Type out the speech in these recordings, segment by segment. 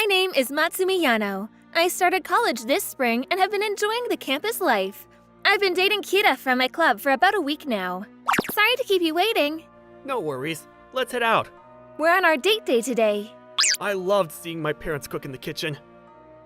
My name is Matsumi Yano. I started college this spring and have been enjoying the campus life. I've been dating Kira from my club for about a week now. Sorry to keep you waiting. No worries. Let's head out. We're on our date day today. I loved seeing my parents cook in the kitchen.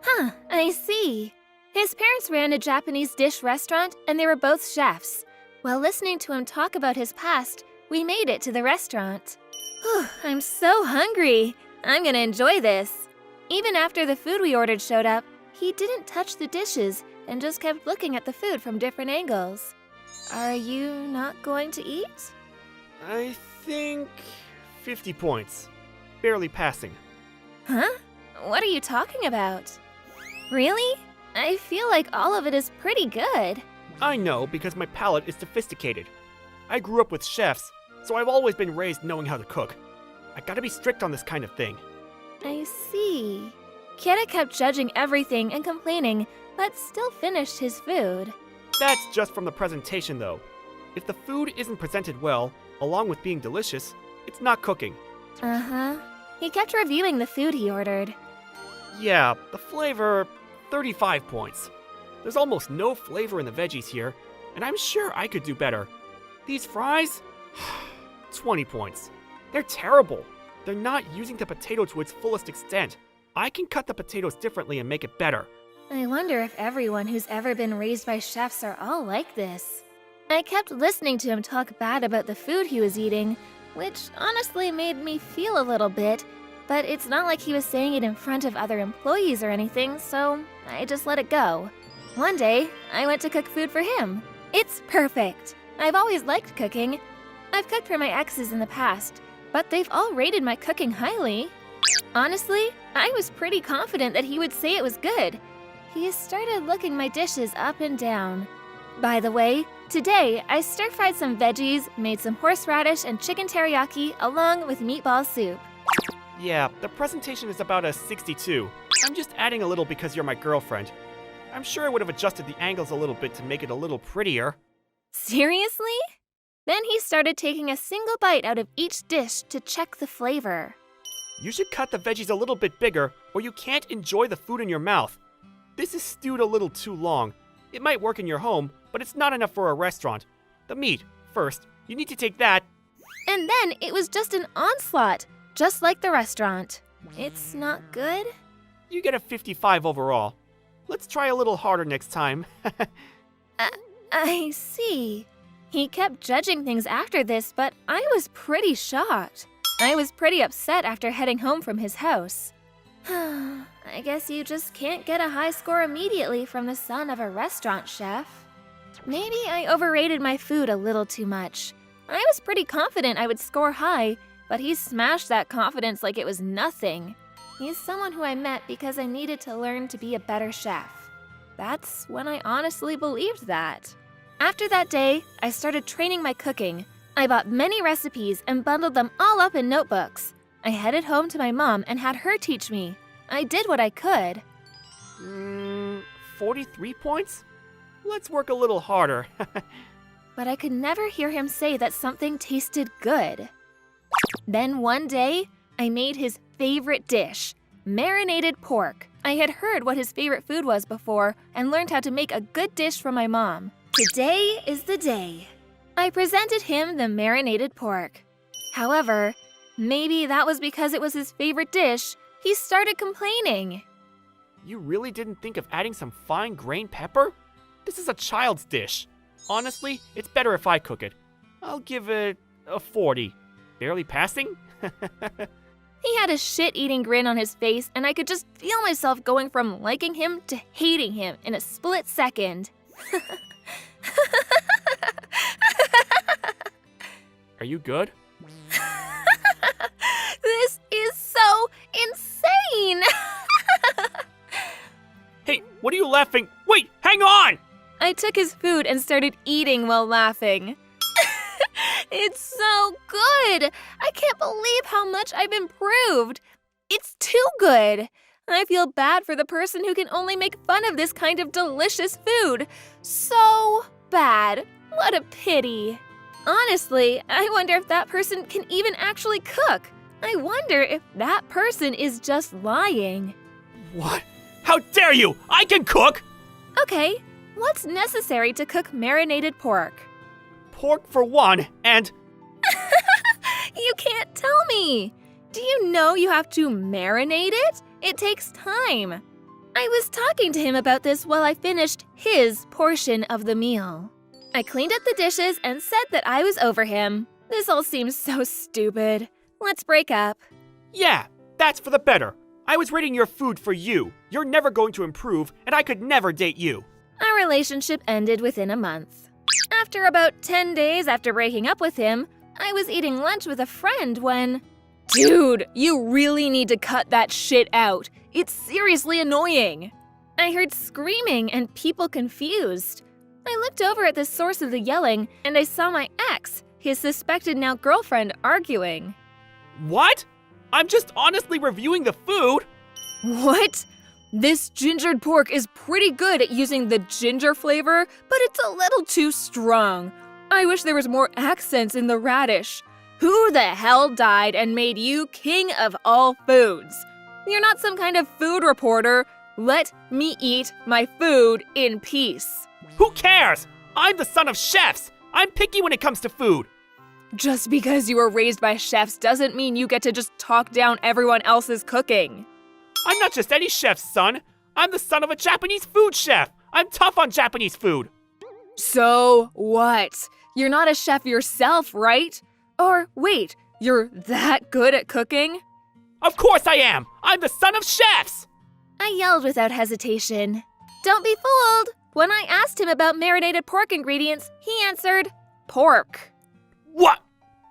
Huh, I see. His parents ran a Japanese dish restaurant and they were both chefs. While listening to him talk about his past, we made it to the restaurant. Whew, I'm so hungry. I'm gonna enjoy this. Even after the food we ordered showed up, he didn't touch the dishes and just kept looking at the food from different angles. Are you not going to eat? I think 50 points. Barely passing. Huh? What are you talking about? Really? I feel like all of it is pretty good. I know because my palate is sophisticated. I grew up with chefs, so I've always been raised knowing how to cook. I gotta be strict on this kind of thing. I see. Kira kept judging everything and complaining, but still finished his food. That's just from the presentation though. If the food isn't presented well, along with being delicious, it's not cooking. Uh-huh. He kept reviewing the food he ordered. Yeah, the flavor, 35 points. There's almost no flavor in the veggies here, and I'm sure I could do better. These fries? 20 points. They're terrible. They're not using the potato to its fullest extent. I can cut the potatoes differently and make it better. I wonder if everyone who's ever been raised by chefs are all like this. I kept listening to him talk bad about the food he was eating, which honestly made me feel a little bit, but it's not like he was saying it in front of other employees or anything, so I just let it go. One day, I went to cook food for him. It's perfect. I've always liked cooking. I've cooked for my exes in the past, but they've all rated my cooking highly. Honestly, I was pretty confident that he would say it was good. He started looking my dishes up and down. By the way, today I stir-fried some veggies, made some horseradish and chicken teriyaki along with meatball soup. Yeah, the presentation is about a 62. I'm just adding a little because you're my girlfriend. I'm sure I would have adjusted the angles a little bit to make it a little prettier. Seriously? Then he started taking a single bite out of each dish to check the flavor. You should cut the veggies a little bit bigger, or you can't enjoy the food in your mouth. This is stewed a little too long. It might work in your home, but it's not enough for a restaurant. The meat, first. You need to take that. And then it was just an onslaught, just like the restaurant. It's not good? You get a 55 overall. Let's try a little harder next time. I see. He kept judging things after this, but I was pretty shocked. I was pretty upset after heading home from his house. I guess you just can't get a high score immediately from the son of a restaurant chef. Maybe I overrated my food a little too much. I was pretty confident I would score high, but he smashed that confidence like it was nothing. He's someone who I met because I needed to learn to be a better chef. That's when I honestly believed that. After that day, I started training my cooking. I bought many recipes and bundled them all up in notebooks. I headed home to my mom and had her teach me. I did what I could. 43 points? Let's work a little harder. But I could never hear him say that something tasted good. Then one day, I made his favorite dish, marinated pork. I had heard what his favorite food was before and learned how to make a good dish from my mom. Today is the day. I presented him the marinated pork. However, maybe that was because it was his favorite dish, he started complaining. You really didn't think of adding some fine grained pepper? This is a child's dish. Honestly, it's better if I cook it. I'll give it a 40. Barely passing? He had a shit-eating grin on his face, and I could just feel myself going from liking him to hating him in a split second. Are you good? This is so insane! Hey, what are you laughing? Wait, hang on! I took his food and started eating while laughing. It's so good! I can't believe how much I've improved. It's too good. I feel bad for the person who can only make fun of this kind of delicious food. So bad. What a pity. Honestly, I wonder if that person can even actually cook. I wonder if that person is just lying. What? How dare you? I can cook! Okay, what's necessary to cook marinated pork? Pork for one, and... You can't tell me! Do you know you have to marinate it? It takes time. I was talking to him about this while I finished his portion of the meal. I cleaned up the dishes and said that I was over him. This all seems so stupid. Let's break up. Yeah, that's for the better. I was rating your food for you. You're never going to improve, and I could never date you. Our relationship ended within a month. After about 10 days after breaking up with him, I was eating lunch with a friend when... Dude, you really need to cut that shit out. It's seriously annoying. I heard screaming and people confused. I looked over at the source of the yelling, and I saw my ex, his suspected now girlfriend, arguing. What? I'm just honestly reviewing the food. What? This gingered pork is pretty good at using the ginger flavor, but it's a little too strong. I wish there was more accents in the radish. Who the hell died and made you king of all foods? You're not some kind of food reporter. Let me eat my food in peace. Who cares? I'm the son of chefs. I'm picky when it comes to food. Just because you were raised by chefs doesn't mean you get to just talk down everyone else's cooking. I'm not just any chef's son. I'm the son of a Japanese food chef. I'm tough on Japanese food. So what? You're not a chef yourself, right? Or wait, you're that good at cooking? Of course I am. I'm the son of chefs. I yelled without hesitation. Don't be fooled. When I asked him about marinated pork ingredients, he answered, pork. What?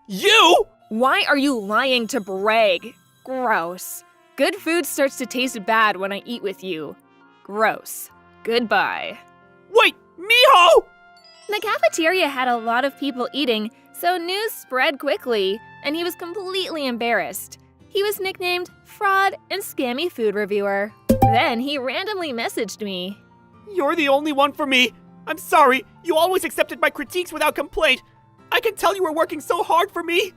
You? Why are you lying to brag? Gross. Good food starts to taste bad when I eat with you. Gross. Goodbye. Wait, Miho! The cafeteria had a lot of people eating, so news spread quickly, and he was completely embarrassed. He was nicknamed Fraud and Scammy Food Reviewer. Then he randomly messaged me. You're the only one for me. I'm sorry. You always accepted my critiques without complaint. I can tell you were working so hard for me.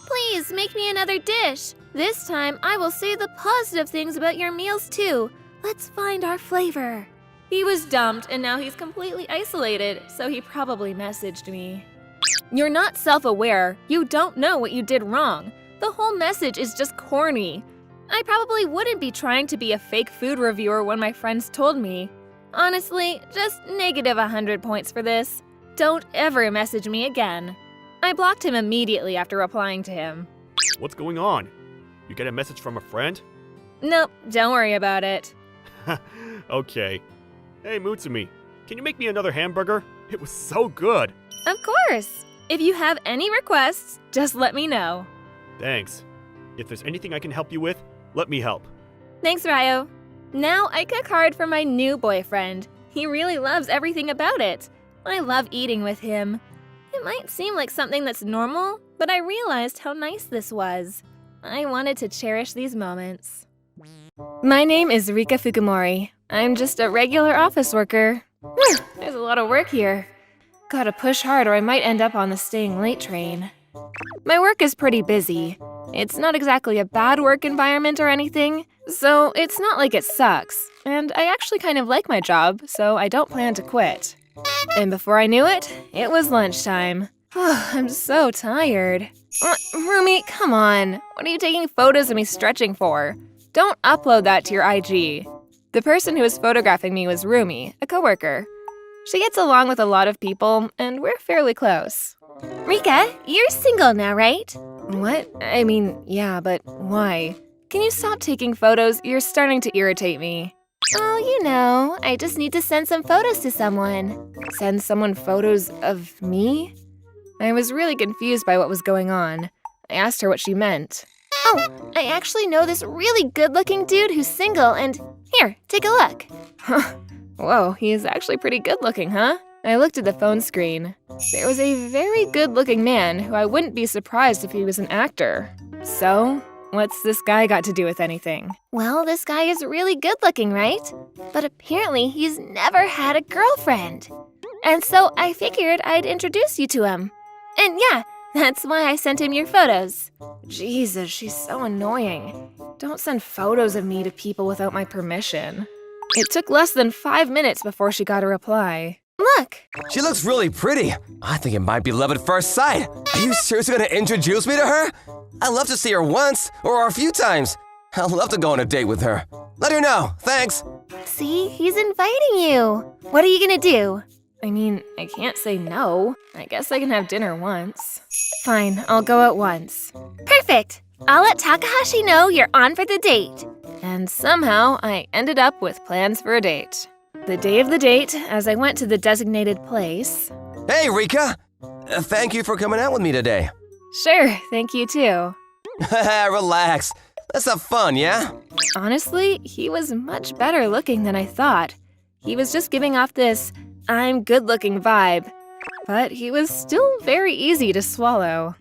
Please make me another dish. This time I will say the positive things about your meals too. Let's find our flavor. He was dumped and now he's completely isolated, so he probably messaged me. You're not self-aware. You don't know what you did wrong. The whole message is just corny. I probably wouldn't be trying to be a fake food reviewer when my friends told me. Honestly, just negative 100 points for this. Don't ever message me again. I blocked him immediately after replying to him. What's going on? You get a message from a friend? Nope, don't worry about it. Okay. Hey, Mutsumi, can you make me another hamburger? It was so good. Of course. If you have any requests, just let me know. Thanks. If there's anything I can help you with, let me help. Thanks, Ryo. Now I cook hard for my new boyfriend. He really loves everything about it. I love eating with him. It might seem like something that's normal, but I realized how nice this was. I wanted to cherish these moments. My name is Rika Fukumori. I'm just a regular office worker. Whew, there's a lot of work here. Gotta push hard or I might end up on the staying late train. My work is pretty busy. It's not exactly a bad work environment or anything, so it's not like it sucks. And I actually kind of like my job, so I don't plan to quit. And before I knew it, it was lunchtime. I'm so tired. Rumi, come on. What are you taking photos of me stretching for? Don't upload that to your IG. The person who was photographing me was Rumi, a coworker. She gets along with a lot of people, and we're fairly close. Rika, you're single now, right? What? I mean, yeah, but why? Can you stop taking photos? You're starting to irritate me. Oh, you know, I just need to send some photos to someone. Send someone photos of me? I was really confused by what was going on. I asked her what she meant. Oh, I actually know this really good-looking dude who's single, and here, take a look. Whoa, he's actually pretty good-looking, huh? I looked at the phone screen. There was a very good-looking man who I wouldn't be surprised if he was an actor. So, what's this guy got to do with anything? Well, this guy is really good-looking, right? But apparently he's never had a girlfriend. And so I figured I'd introduce you to him. And yeah, That's why I sent him your photos. Jesus, she's so annoying. Don't send photos of me to people without my permission. It took less than 5 minutes before she got a reply. Look! She looks really pretty. I think it might be love at first sight. Are you seriously gonna introduce me to her? I'd love to see her once or a few times. I'd love to go on a date with her. Let her know, thanks. See, he's inviting you. What are you gonna do? I mean, I can't say no. I guess I can have dinner once. Fine, I'll go at once. Perfect! I'll let Takahashi know you're on for the date. And somehow, I ended up with plans for a date. The day of the date, as I went to the designated place... Hey, Rika! Thank you for coming out with me today. Sure, thank you too. Relax. Let's have fun, yeah? Honestly, he was much better looking than I thought. He was just giving off this I'm good-looking vibe, but he was still very easy to swallow.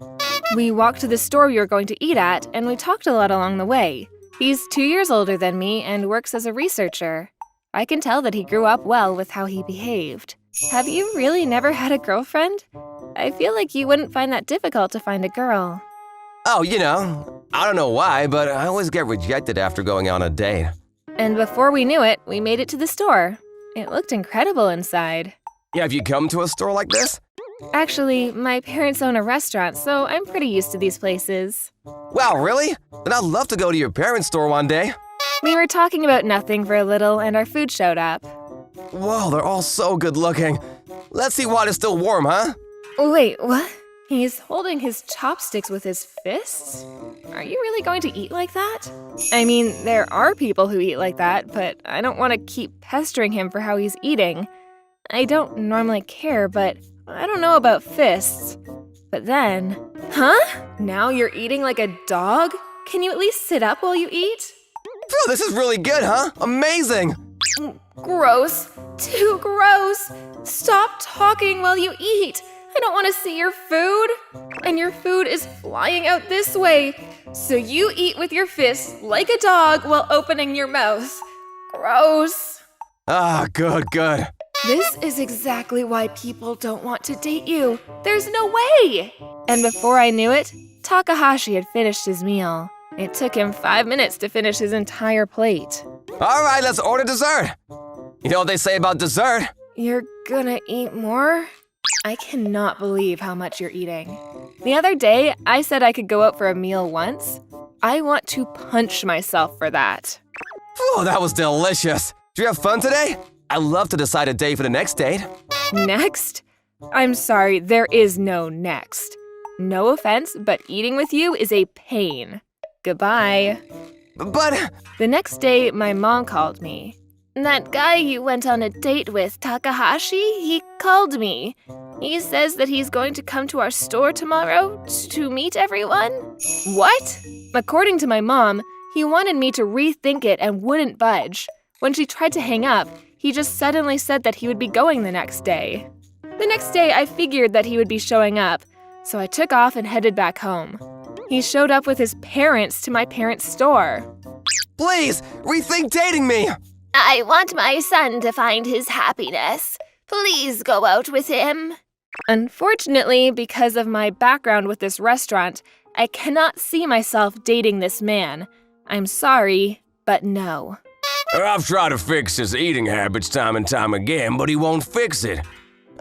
We walked to the store we were going to eat at, and we talked a lot along the way. He's 2 years older than me and works as a researcher. I can tell that he grew up well with how he behaved. Have you really never had a girlfriend? I feel like you wouldn't find that difficult to find a girl. Oh, you know, I don't know why, but I always get rejected after going on a date. And before we knew it, we made it to the store. It looked incredible inside. Yeah, have you come to a store like this? Actually, my parents own a restaurant, so I'm pretty used to these places. Wow, really? Then I'd love to go to your parents' store one day. We were talking about nothing for a little, and our food showed up. Whoa, they're all so good looking. Let's see why it's still warm, huh? Wait, what? He's holding his chopsticks with his fists? Are you really going to eat like that? I mean, there are people who eat like that, but I don't want to keep pestering him for how he's eating. I don't normally care, but I don't know about fists. But then... Huh? Now you're eating like a dog? Can you at least sit up while you eat? Phew, this is really good, huh? Amazing! Gross. Too gross. Stop talking while you eat. I don't want to see your food. And your food is flying out this way. So you eat with your fists like a dog while opening your mouth. Gross. Ah, good. This is exactly why people don't want to date you. There's no way. And before I knew it, Takahashi had finished his meal. It took him 5 minutes to finish his entire plate. All right, let's order dessert. You know what they say about dessert? You're gonna eat more? I cannot believe how much you're eating. The other day, I said I could go out for a meal once. I want to punch myself for that. Phew, that was delicious. Did you have fun today? I'd love to decide a day for the next date. Next? I'm sorry, there is no next. No offense, but eating with you is a pain. Goodbye. But... The next day, my mom called me. That guy you went on a date with, Takahashi, he called me. He says that he's going to come to our store tomorrow to meet everyone. What? According to my mom, he wanted me to rethink it and wouldn't budge. When she tried to hang up, he just suddenly said that he would be going the next day. The next day, I figured that he would be showing up, so I took off and headed back home. He showed up with his parents to my parents' store. Please, rethink dating me! I want my son to find his happiness. Please go out with him. Unfortunately, because of my background with this restaurant, I cannot see myself dating this man. I'm sorry, but no. I've tried to fix his eating habits time and time again, but he won't fix it.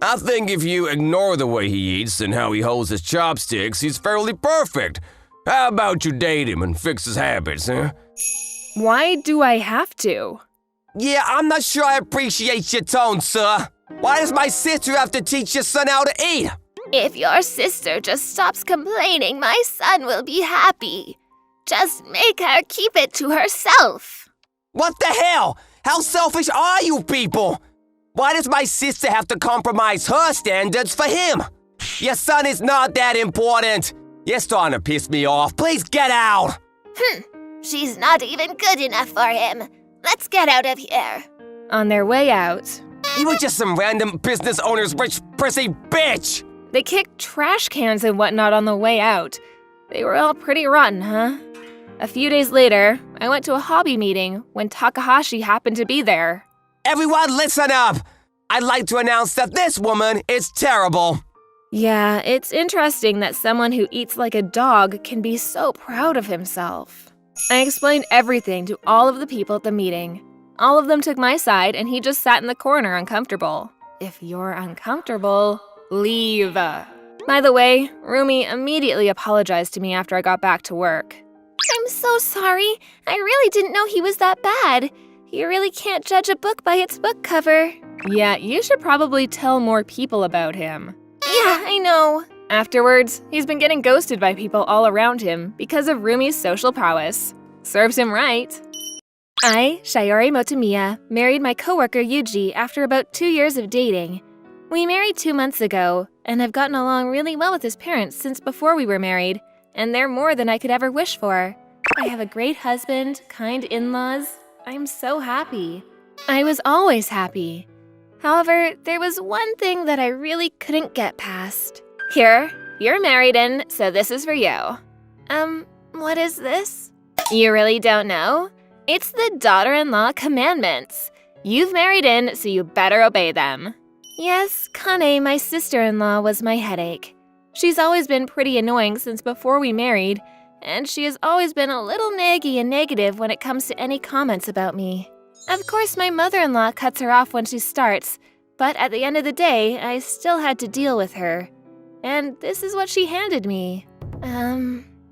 I think if you ignore the way he eats and how he holds his chopsticks, he's fairly perfect. How about you date him and fix his habits, huh? Why do I have to? Yeah, I'm not sure I appreciate your tone, sir. Why does my sister have to teach your son how to eat? If your sister just stops complaining, my son will be happy. Just make her keep it to herself. What the hell? How selfish are you people? Why does my sister have to compromise her standards for him? Your son is not that important. You're starting to piss me off. Please get out. She's not even good enough for him. Let's get out of here. On their way out, You were just some random business owner's rich prissy bitch! they kicked trash cans and whatnot on the way out. They were all pretty rotten, huh? A few days later, I went to a hobby meeting when Takahashi happened to be there. Everyone listen up! I'd like to announce that this woman is terrible. Yeah, it's interesting that someone who eats like a dog can be so proud of himself. I explained everything to all of the people at the meeting. All of them took my side, and he just sat in the corner uncomfortable. If you're uncomfortable, leave. By the way, Rumi immediately apologized to me after I got back to work. I'm so sorry. I really didn't know he was that bad. You really can't judge a book by its book cover. Yeah, you should probably tell more people about him. Yeah, I know. Afterwards, he's been getting ghosted by people all around him because of Rumi's social prowess. Serves him right. I, Shiori Motomiya, married my coworker Yuji after about 2 years of dating. We married 2 months ago, and I've gotten along really well with his parents since before we were married, and they're more than I could ever wish for. I have a great husband, kind in-laws. I'm so happy. I was always happy. However, there was one thing that I really couldn't get past. Here, you're married in, so this is for you. What is this? You really don't know? It's the daughter-in-law commandments. You've married in, so you better obey them. Yes, Kane, my sister-in-law, was my headache. She's always been pretty annoying since before we married, and she has always been a little naggy and negative when it comes to any comments about me. Of course, my mother-in-law cuts her off when she starts, but at the end of the day, I still had to deal with her. And this is what she handed me.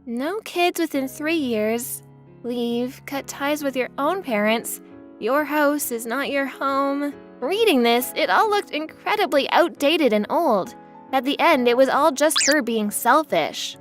No kids within 3 years. Leave, cut ties with your own parents. Your house is not your home. Reading this, it all looked incredibly outdated and old. At the end, it was all just her being selfish.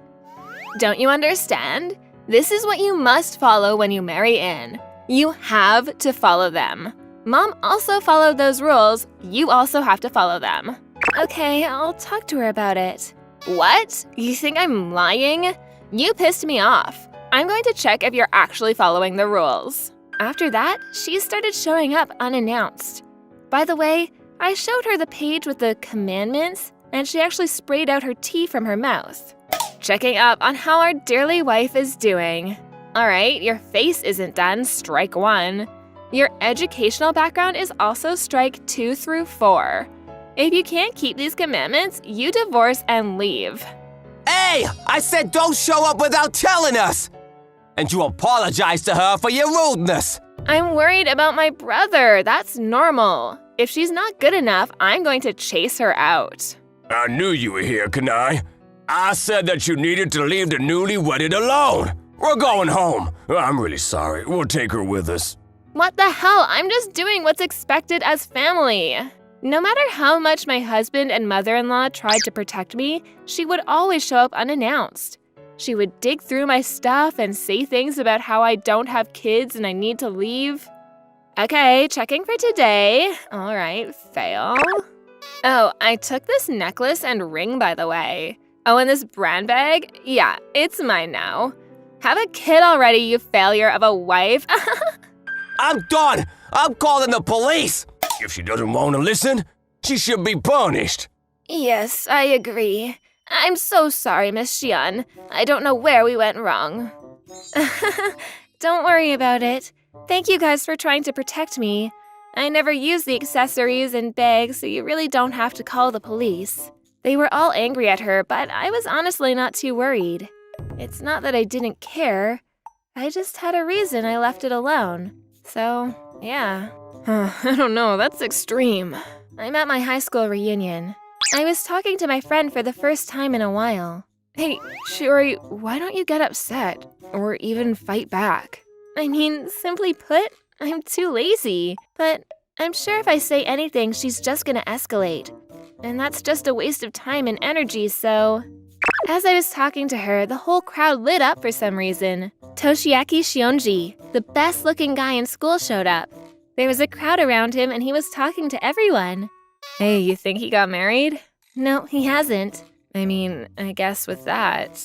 Don't you understand? This is what you must follow when you marry in. You have to follow them. Mom also followed those rules. You also have to follow them. Okay, I'll talk to her about it. What? You think I'm lying? You pissed me off. I'm going to check if you're actually following the rules. After that, she started showing up unannounced. By the way, I showed her the page with the commandments, and she actually sprayed out her tea from her mouth. Checking up on how our dearly wife is doing. Alright, your face isn't done, strike 1. Your educational background is also strike 2 through 4. If you can't keep these commandments, you divorce and leave. Hey, I said don't show up without telling us! And you apologize to her for your rudeness. I'm worried about my brother. That's normal. If she's not good enough, I'm going to chase her out. I knew you were here, Kanai. I said that you needed to leave the newly wedded alone. We're going home. I'm really sorry. We'll take her with us. What the hell? I'm just doing what's expected as family. No matter how much my husband and mother-in-law tried to protect me, she would always show up unannounced. She would dig through my stuff and say things about how I don't have kids and I need to leave. Okay, checking for today. All right, fail. Oh, I took this necklace and ring, by the way. Oh, and this brand bag? Yeah, it's mine now. Have a kid already, you failure of a wife. I'm done. I'm calling the police. If she doesn't want to listen, she should be punished. Yes, I agree. I'm so sorry, Miss Xian. I don't know where we went wrong. Don't worry about it. Thank you guys for trying to protect me. I never use the accessories and bags, so you really don't have to call the police. They were all angry at her, but I was honestly not too worried. It's not that I didn't care. I just had a reason I left it alone. So, yeah. I don't know, that's extreme. I'm at my high school reunion. I was talking to my friend for the first time in a while. Hey, Shiori, why don't you get upset? Or even fight back? I mean, simply put, I'm too lazy. But I'm sure if I say anything, she's just gonna escalate. And that's just a waste of time and energy, so... As I was talking to her, the whole crowd lit up for some reason. Toshiaki Shionji, the best-looking guy in school, showed up. There was a crowd around him and he was talking to everyone. Hey, you think he got married? No, he hasn't. I mean, I guess with that.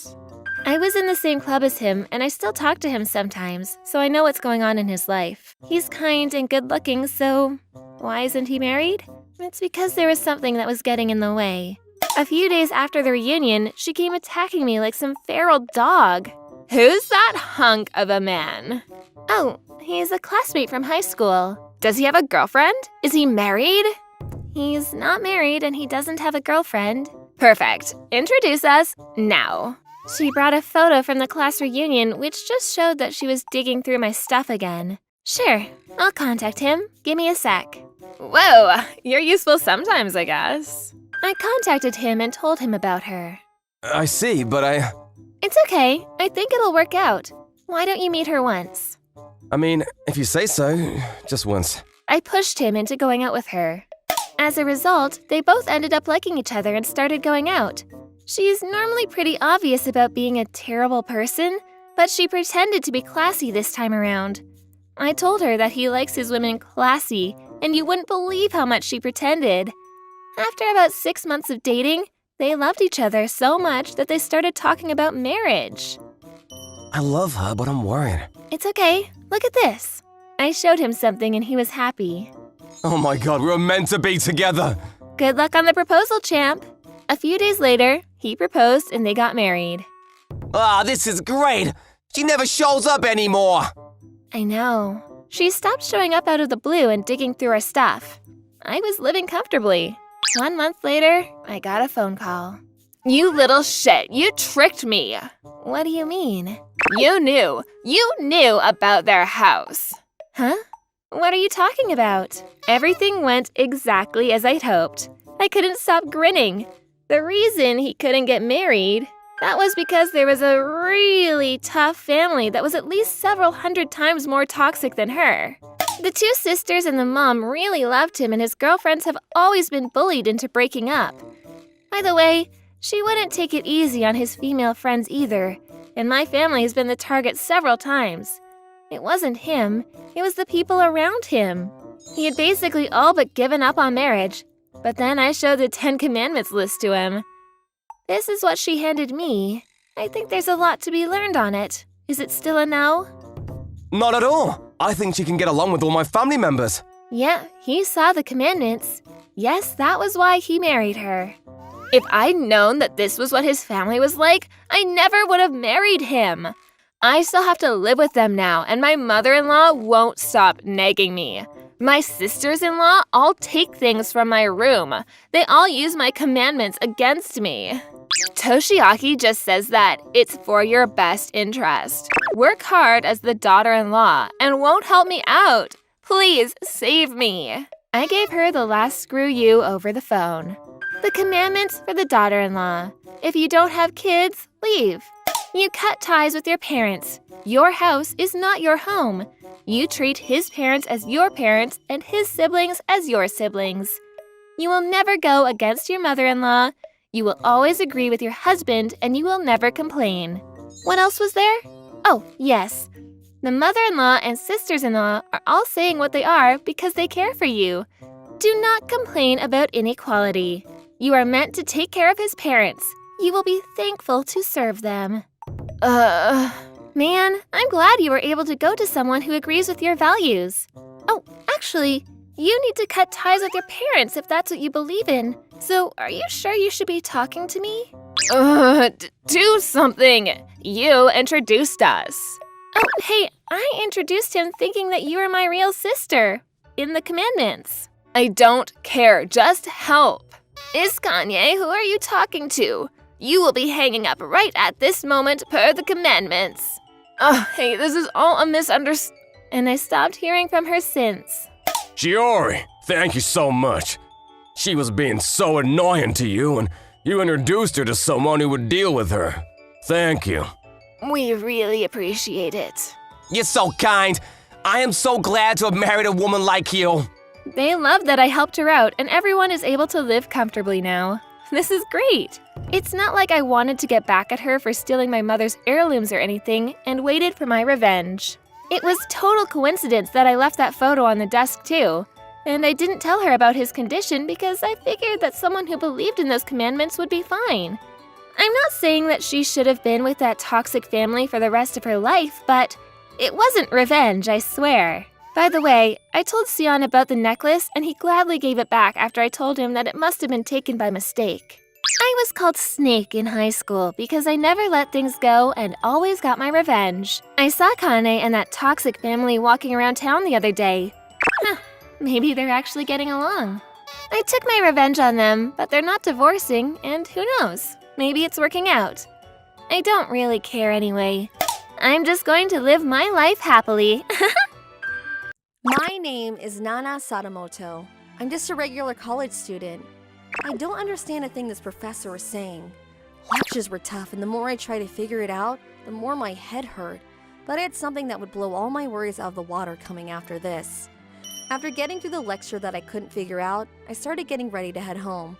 I was in the same club as him and I still talk to him sometimes, so I know what's going on in his life. He's kind and good-looking, so why isn't he married? It's because there was something that was getting in the way. A few days after the reunion, she came attacking me like some feral dog. Who's that hunk of a man? Oh, he's a classmate from high school. Does he have a girlfriend? Is he married? He's not married and he doesn't have a girlfriend. Perfect. Introduce us now. She brought a photo from the class reunion, which just showed that she was digging through my stuff again. Sure, I'll contact him. Give me a sec. Whoa, you're useful sometimes, I guess. I contacted him and told him about her. I see, but It's okay. I think it'll work out. Why don't you meet her once? I mean, if you say so, just once. I pushed him into going out with her. As a result, they both ended up liking each other and started going out. She's normally pretty obvious about being a terrible person, but she pretended to be classy this time around. I told her that he likes his women classy, and you wouldn't believe how much she pretended. After about 6 months of dating, they loved each other so much that they started talking about marriage. I love her, but I'm worried. It's okay. Look at this. I showed him something and he was happy. Oh my god, we were meant to be together! Good luck on the proposal, champ. A few days later, he proposed and they got married. This is great! She never shows up anymore! I know. She stopped showing up out of the blue and digging through our stuff. I was living comfortably. 1 month later, I got a phone call. You little shit, you tricked me. What do you mean? You knew about their house. Huh? What are you talking about? Everything went exactly as I'd hoped. I couldn't stop grinning. The reason he couldn't get married, that was because there was a really tough family that was at least several hundred times more toxic than her. The 2 sisters and the mom really loved him, and his girlfriends have always been bullied into breaking up. By the way, she wouldn't take it easy on his female friends either, and my family has been the target several times. It wasn't him, it was the people around him. He had basically all but given up on marriage, but then I showed the 10 Commandments list to him. This is what she handed me. I think there's a lot to be learned on it. Is it still a no? Not at all! I think she can get along with all my family members. Yeah, he saw the commandments. Yes, that was why he married her. If I'd known that this was what his family was like, I never would have married him. I still have to live with them now, and my mother-in-law won't stop nagging me. My sisters-in-law all take things from my room. They all use my commandments against me. Toshiaki just says that it's for your best interest. Work hard as the daughter-in-law and won't help me out. Please save me. I gave her the last screw you over the phone. The commandments for the daughter-in-law. If you don't have kids, leave. You cut ties with your parents. Your house is not your home. You treat his parents as your parents and his siblings as your siblings. You will never go against your mother-in-law. You will always agree with your husband and you will never complain. What else was there? Oh, yes. The mother-in-law and sisters-in-law are all saying what they are because they care for you. Do not complain about inequality. You are meant to take care of his parents. You will be thankful to serve them. Man, I'm glad you were able to go to someone who agrees with your values. Oh, actually, you need to cut ties with your parents if that's what you believe in. So, are you sure you should be talking to me? Do something. You introduced us. Oh, hey, I introduced him thinking that you were my real sister. In the commandments. I don't care, just help. Is Kanye, who are you talking to? You will be hanging up right at this moment per the commandments. Hey, this is all a misunderstanding. And I stopped hearing from her since. Shiori, thank you so much. She was being so annoying to you, and you introduced her to someone who would deal with her. Thank you. We really appreciate it. You're so kind. I am so glad to have married a woman like you. They love that I helped her out, and everyone is able to live comfortably now. This is great. It's not like I wanted to get back at her for stealing my mother's heirlooms or anything and waited for my revenge. It was total coincidence that I left that photo on the desk too. And I didn't tell her about his condition because I figured that someone who believed in those commandments would be fine. I'm not saying that she should have been with that toxic family for the rest of her life, but it wasn't revenge, I swear. By the way, I told Sion about the necklace and he gladly gave it back after I told him that it must have been taken by mistake. I was called Snake in high school because I never let things go and always got my revenge. I saw Kane and that toxic family walking around town the other day. Maybe they're actually getting along. I took my revenge on them, but they're not divorcing, and who knows? Maybe it's working out. I don't really care anyway. I'm just going to live my life happily. My name is Nana Sadamoto. I'm just a regular college student. I don't understand a thing this professor was saying. Lectures were tough, and the more I tried to figure it out, the more my head hurt. But I had something that would blow all my worries out of the water coming after this. After getting through the lecture that I couldn't figure out, I started getting ready to head home.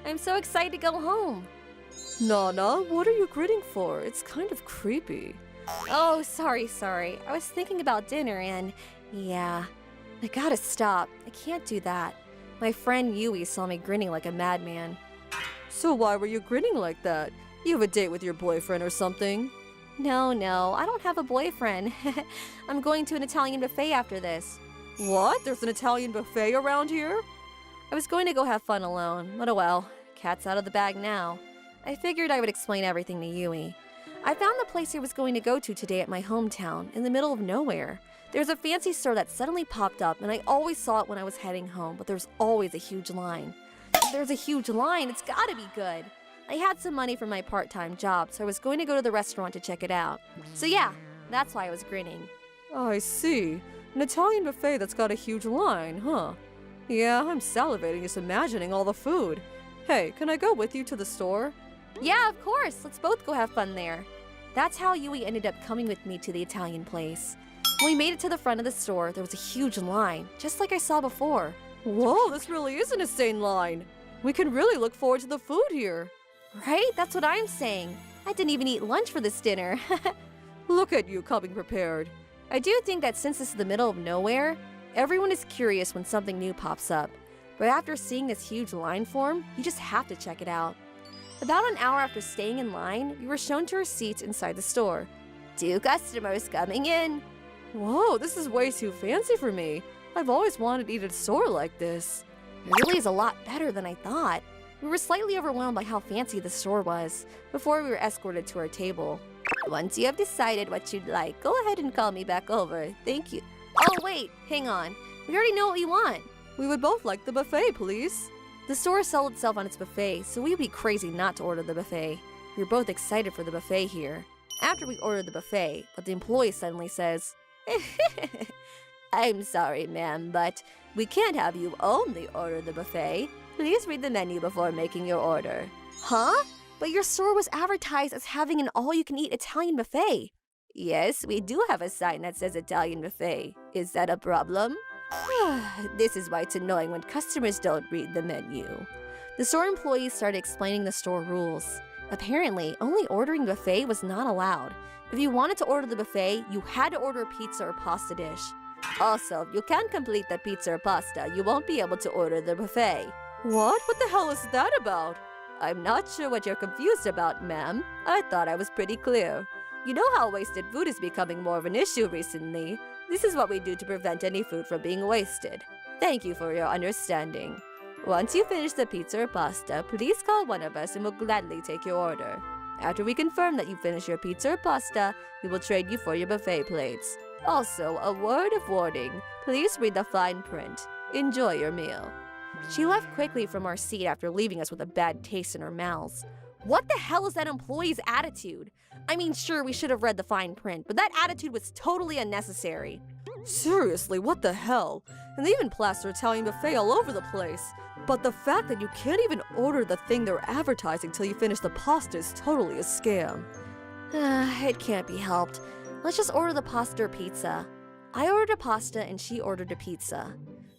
I'm so excited to go home. Nana, what are you grinning for? It's kind of creepy. Oh, sorry. I was thinking about dinner and, yeah, I gotta stop. I can't do that. My friend Yui saw me grinning like a madman. So why were you grinning like that? You have a date with your boyfriend or something? No, I don't have a boyfriend. I'm going to an Italian buffet after this. What? There's an Italian buffet around here? I was going to go have fun alone, but oh well. Cat's out of the bag now. I figured I would explain everything to Yui. I found the place I was going to go to today at my hometown, in the middle of nowhere. There's a fancy store that suddenly popped up, and I always saw it when I was heading home, but there's always a huge line. If there's a huge line, it's gotta be good. I had some money from my part-time job, so I was going to go to the restaurant to check it out. So yeah, that's why I was grinning. I see. An Italian buffet that's got a huge line, huh? Yeah, I'm salivating just imagining all the food. Hey, can I go with you to the store? Yeah, of course. Let's both go have fun there. That's how Yui ended up coming with me to the Italian place. When we made it to the front of the store, there was a huge line, just like I saw before. Whoa, this really is an insane line. We can really look forward to the food here. Right? That's what I'm saying. I didn't even eat lunch for this dinner. Look at you coming prepared. I do think that since this is the middle of nowhere, everyone is curious when something new pops up. But after seeing this huge line form, you just have to check it out. About an hour after staying in line, we were shown to our seats inside the store. 2 customers coming in. Whoa, this is way too fancy for me. I've always wanted to eat at a store like this. It really is a lot better than I thought. We were slightly overwhelmed by how fancy the store was before we were escorted to our table. Once you have decided what you'd like, go ahead and call me back over. Thank you. Oh wait, hang on. We already know what we want. We would both like the buffet, please. The store sold itself on its buffet, so we would be crazy not to order the buffet. We were both excited for the buffet here. After we ordered the buffet, but the employee suddenly says, I'm sorry, ma'am, but we can't have you only order the buffet. Please read the menu before making your order. Huh? But your store was advertised as having an all-you-can-eat Italian buffet. Yes, we do have a sign that says Italian buffet. Is that a problem? This is why it's annoying when customers don't read the menu. The store employees started explaining the store rules. Apparently, only ordering buffet was not allowed. If you wanted to order the buffet, you had to order a pizza or pasta dish. Also, if you can't complete the pizza or pasta, you won't be able to order the buffet. What? What the hell is that about? I'm not sure what you're confused about, ma'am. I thought I was pretty clear. You know how wasted food is becoming more of an issue recently. This is what we do to prevent any food from being wasted. Thank you for your understanding. Once you finish the pizza or pasta, please call one of us and we'll gladly take your order. After we confirm that you finish your pizza or pasta, we will trade you for your buffet plates. Also, a word of warning, please read the fine print. Enjoy your meal. She left quickly from our seat after leaving us with a bad taste in her mouths. What the hell is that employee's attitude? I mean, sure, we should have read the fine print, but that attitude was totally unnecessary. Seriously, what the hell? And they even plaster Italian buffet all over the place. But the fact that you can't even order the thing they're advertising till you finish the pasta is totally a scam. It can't be helped. Let's just order the pasta or pizza. I ordered a pasta and she ordered a pizza.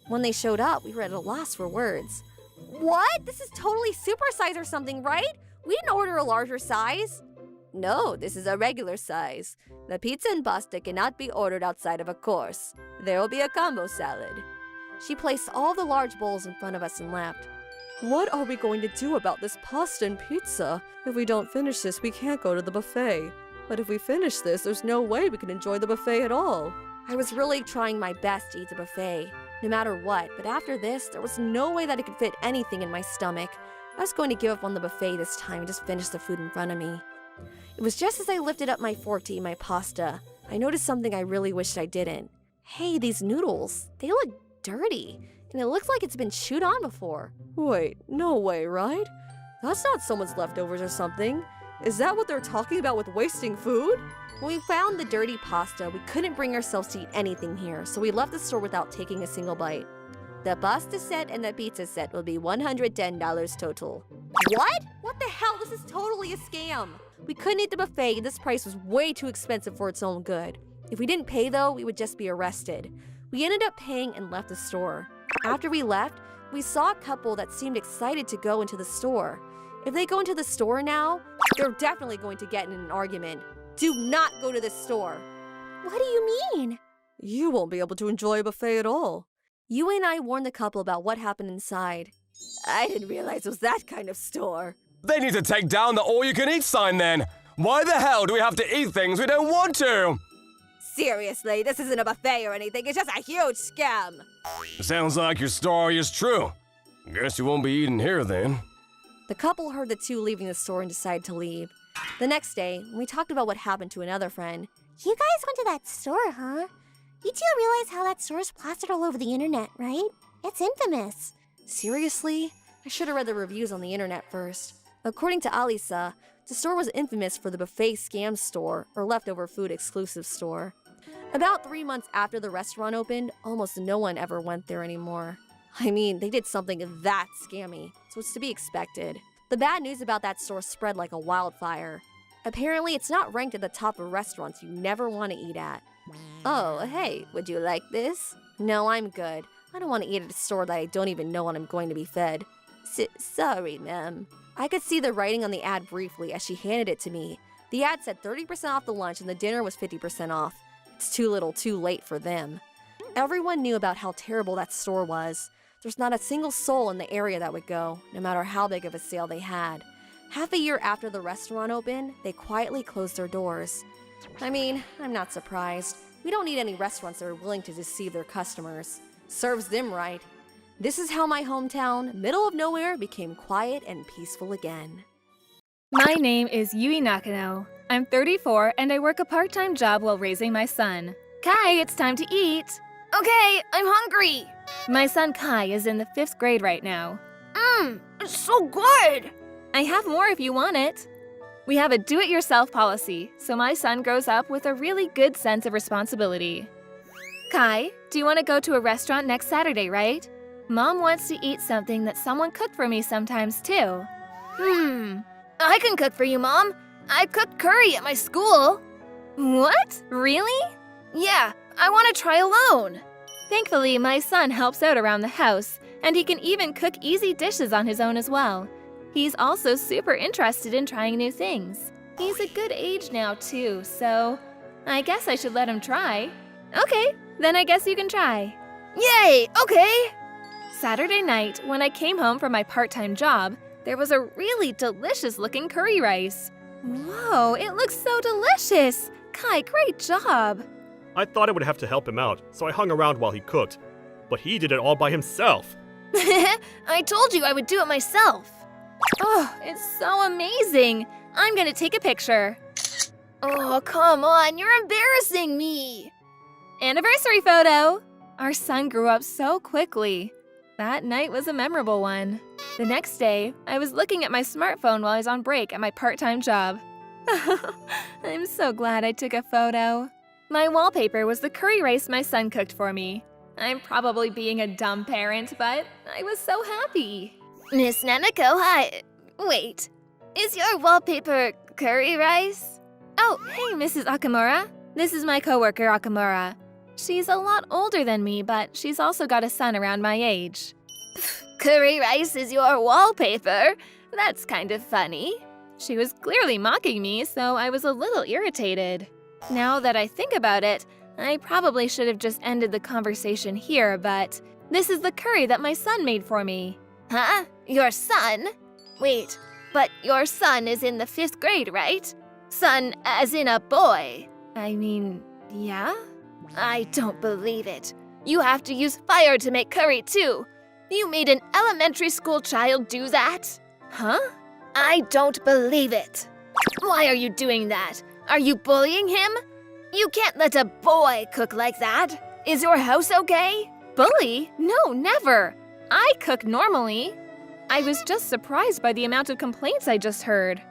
When they showed up, we were at a loss for words. What? This is totally supersize or something, right? We didn't order a larger size. No, this is a regular size. The pizza and pasta cannot be ordered outside of a course. There will be a combo salad. She placed all the large bowls in front of us and laughed. What are we going to do about this pasta and pizza? If we don't finish this, we can't go to the buffet. But if we finish this, there's no way we can enjoy the buffet at all. I was really trying my best to eat the buffet, no matter what, but after this, there was no way that I could fit anything in my stomach. I was going to give up on the buffet this time and just finish the food in front of me. It was just as I lifted up my fork to eat my pasta, I noticed something I really wished I didn't. Hey, these noodles, they look dirty. and it looks like it's been chewed on before. Wait, no way, right? That's not someone's leftovers or something. Is that what they're talking about with wasting food? When we found the dirty pasta, we couldn't bring ourselves to eat anything here, so we left the store without taking a single bite. The pasta set and the pizza set will be $110 total. What? What the hell? This is totally a scam. We couldn't eat the buffet, and this price was way too expensive for its own good. If we didn't pay though, we would just be arrested. We ended up paying and left the store. After we left, we saw a couple that seemed excited to go into the store. If they go into the store now, they're definitely going to get in an argument. Do not go to this store. What do you mean? You won't be able to enjoy a buffet at all. Yui and I warned the couple about what happened inside. I didn't realize it was that kind of store. They need to take down the all-you-can-eat sign then. Why the hell do we have to eat things we don't want to? Seriously, this isn't a buffet or anything. It's just a huge scam. Sounds like your story is true. Guess you won't be eating here then. The couple heard the two leaving the store and decided to leave. The next day, when we talked about what happened to another friend, You guys went to that store, huh? You two realize how that store is plastered all over the internet, right? It's infamous. seriously? I should have read the reviews on the internet first. According to Alisa, the store was infamous for the buffet scam store, or leftover food exclusive store. About 3 months after the restaurant opened, almost no one ever went there anymore. I mean, they did something that scammy, so it's to be expected. The bad news about that store spread like a wildfire. Apparently, it's not ranked at the top of restaurants you never want to eat at. Oh, hey, would you like this? No, I'm good. I don't want to eat at a store that I don't even know when I'm going to be fed. Sorry, ma'am. I could see the writing on the ad briefly as she handed it to me. The ad said 30% off the lunch and the dinner was 50% off. It's too little too late for them. Everyone knew about how terrible that store was. There's not a single soul in the area that would go, no matter how big of a sale they had. Half a year after the restaurant opened, they quietly closed their doors. I mean, I'm not surprised. We don't need any restaurants that are willing to deceive their customers. Serves them right. This is how my hometown, middle of nowhere, became quiet and peaceful again. My name is Yui Nakano. I'm 34 and I work a part-time job while raising my son. Kai, it's time to eat. Okay, I'm hungry. My son Kai is in the 5th grade right now. It's so good. I have more if you want it. We have a do-it-yourself policy, so my son grows up with a really good sense of responsibility. Kai, do you want to go to a restaurant next Saturday, right? Mom wants to eat something that someone cooked for me sometimes, too. I can cook for you, Mom. I cooked curry at my school. What? Really? Yeah, I want to try alone. Thankfully, my son helps out around the house, and he can even cook easy dishes on his own as well. He's also super interested in trying new things. He's a good age now, too, so I guess I should let him try. Okay, then I guess you can try. Yay, okay. Saturday night, when I came home from my part-time job, there was a really delicious-looking curry rice. Whoa, it looks so delicious! Kai, great job! I thought I would have to help him out, so I hung around while he cooked. But he did it all by himself. I told you I would do it myself. Oh, it's so amazing! I'm gonna take a picture. Oh, come on, you're embarrassing me. Anniversary photo! Our son grew up so quickly. That night was a memorable one. The next day, I was looking at my smartphone while I was on break at my part-time job. I'm so glad I took a photo. My wallpaper was the curry rice my son cooked for me. I'm probably being a dumb parent, but I was so happy. Miss Nanako, hi. Wait, is your wallpaper curry rice? Oh, hey, Mrs. Akamura. This is my coworker, Akamura. She's a lot older than me, but she's also got a son around my age. Curry rice is your wallpaper? That's kind of funny. She was clearly mocking me, so I was a little irritated. Now that I think about it, I probably should have just ended the conversation here, but this is the curry that my son made for me. Huh? Your son? Wait, but your son is in the 5th grade, right? Son as in a boy. I mean, yeah? I don't believe it. You have to use fire to make curry too. You made an elementary school child do that? Huh? I don't believe it. Why are you doing that? Are you bullying him? You can't let a boy cook like that. Is your house okay? Bully? No, never. I cook normally. I was just surprised by the amount of complaints I just heard.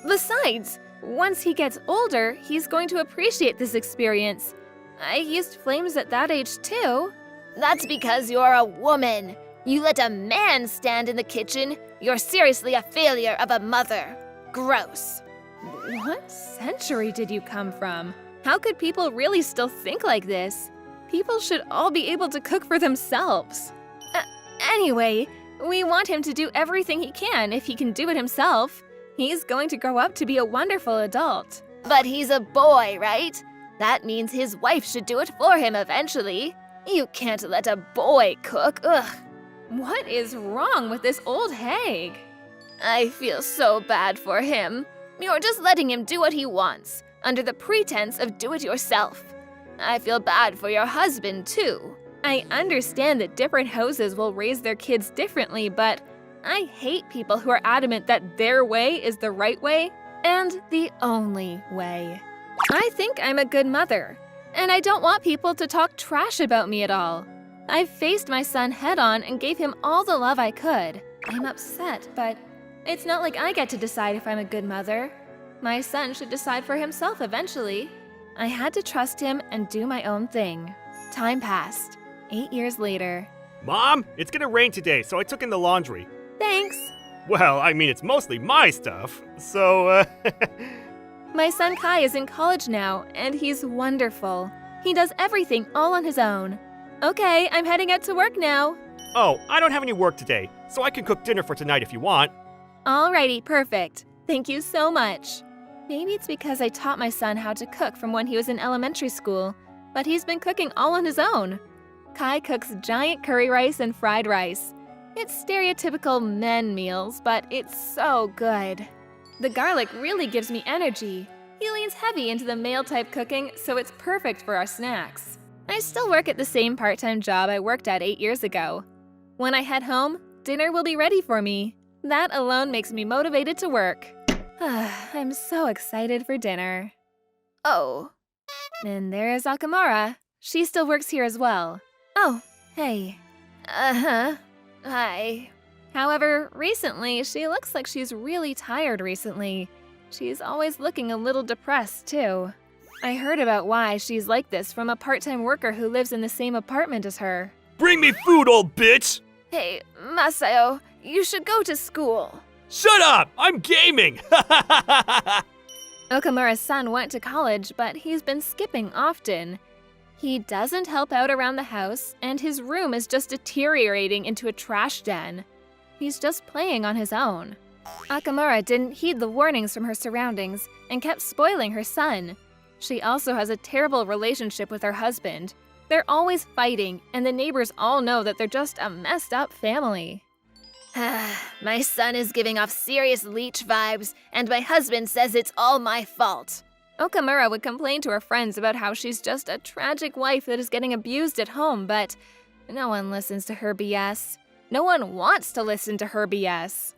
Besides, once he gets older, he's going to appreciate this experience. I used flames at that age too. That's because you're a woman. You let a man stand in the kitchen. You're seriously a failure of a mother. Gross. What century did you come from? How could people really still think like this? People should all be able to cook for themselves. Anyway, we want him to do everything he can if he can do it himself. He's going to grow up to be a wonderful adult. But he's a boy, right? That means his wife should do it for him eventually. You can't let a boy cook, ugh. What is wrong with this old hag? I feel so bad for him. You're just letting him do what he wants, under the pretense of do-it-yourself. I feel bad for your husband, too. I understand that different houses will raise their kids differently, but I hate people who are adamant that their way is the right way and the only way. I think I'm a good mother, and I don't want people to talk trash about me at all. I've faced my son head-on and gave him all the love I could. I'm upset, but it's not like I get to decide if I'm a good mother. My son should decide for himself eventually. I had to trust him and do my own thing. Time passed. 8 years later. Mom, it's gonna rain today, so I took in the laundry. Thanks. Well, I mean, it's mostly my stuff, so, My son Kai is in college now, and he's wonderful. He does everything all on his own. Okay, I'm heading out to work now. Oh, I don't have any work today, so I can cook dinner for tonight if you want. Alrighty, perfect. Thank you so much. Maybe it's because I taught my son how to cook from when he was in elementary school, but he's been cooking all on his own. Kai cooks giant curry rice and fried rice. It's stereotypical men meals, but it's so good. The garlic really gives me energy. He leans heavy into the male-type cooking, so it's perfect for our snacks. I still work at the same part-time job I worked at 8 years ago. When I head home, dinner will be ready for me. That alone makes me motivated to work. I'm so excited for dinner. Oh. And there's Akamara. She still works here as well. Oh, hey. Uh-huh. Hi. However, recently, she looks like she's really tired recently. She's always looking a little depressed, too. I heard about why she's like this from a part-time worker who lives in the same apartment as her. Bring me food, old bitch! Hey, Masayo, you should go to school. Shut up! I'm gaming! Okamura's son went to college, but he's been skipping often. He doesn't help out around the house, and his room is just deteriorating into a trash den. He's just playing on his own. Akamura didn't heed the warnings from her surroundings and kept spoiling her son. She also has a terrible relationship with her husband. They're always fighting, and the neighbors all know that they're just a messed up family. My son is giving off serious leech vibes, and my husband says it's all my fault. Okamura would complain to her friends about how she's just a tragic wife that is getting abused at home, but no one listens to her BS. No one wants to listen to her BS.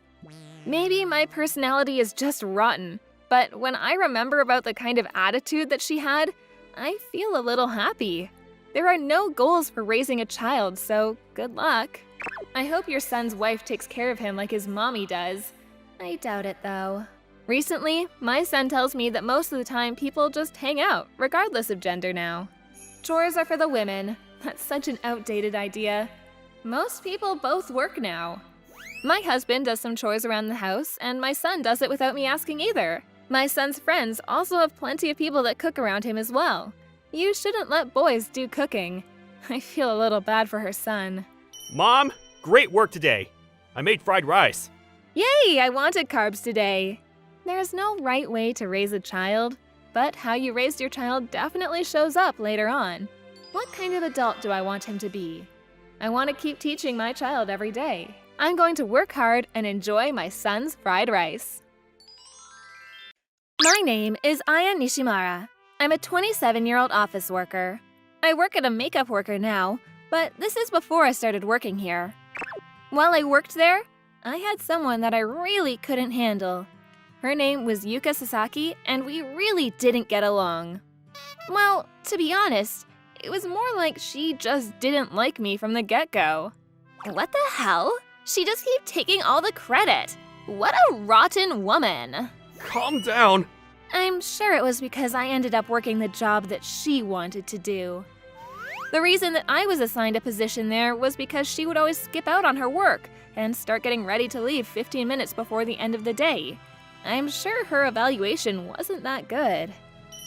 Maybe my personality is just rotten, but when I remember about the kind of attitude that she had, I feel a little happy. There are no goals for raising a child, so good luck. I hope your son's wife takes care of him like his mommy does. I doubt it, though. Recently, my son tells me that most of the time people just hang out, regardless of gender now. Chores are for the women. That's such an outdated idea. Most people both work now. My husband does some chores around the house, and my son does it without me asking either. My son's friends also have plenty of people that cook around him as well. You shouldn't let boys do cooking. I feel a little bad for her son. Mom, great work today. I made fried rice. Yay, I wanted carbs today. There's no right way to raise a child, but how you raised your child definitely shows up later on. What kind of adult do I want him to be? I want to keep teaching my child every day. I'm going to work hard and enjoy my son's fried rice. My name is Aya Nishimura. I'm a 27-year-old office worker. I work at a makeup worker now, but this is before I started working here. While I worked there, I had someone that I really couldn't handle. Her name was Yuka Sasaki, and we really didn't get along. Well, to be honest, it was more like she just didn't like me from the get-go. What the hell? She just keeps taking all the credit. What a rotten woman. Calm down. I'm sure it was because I ended up working the job that she wanted to do. The reason that I was assigned a position there was because she would always skip out on her work and start getting ready to leave 15 minutes before the end of the day. I'm sure her evaluation wasn't that good.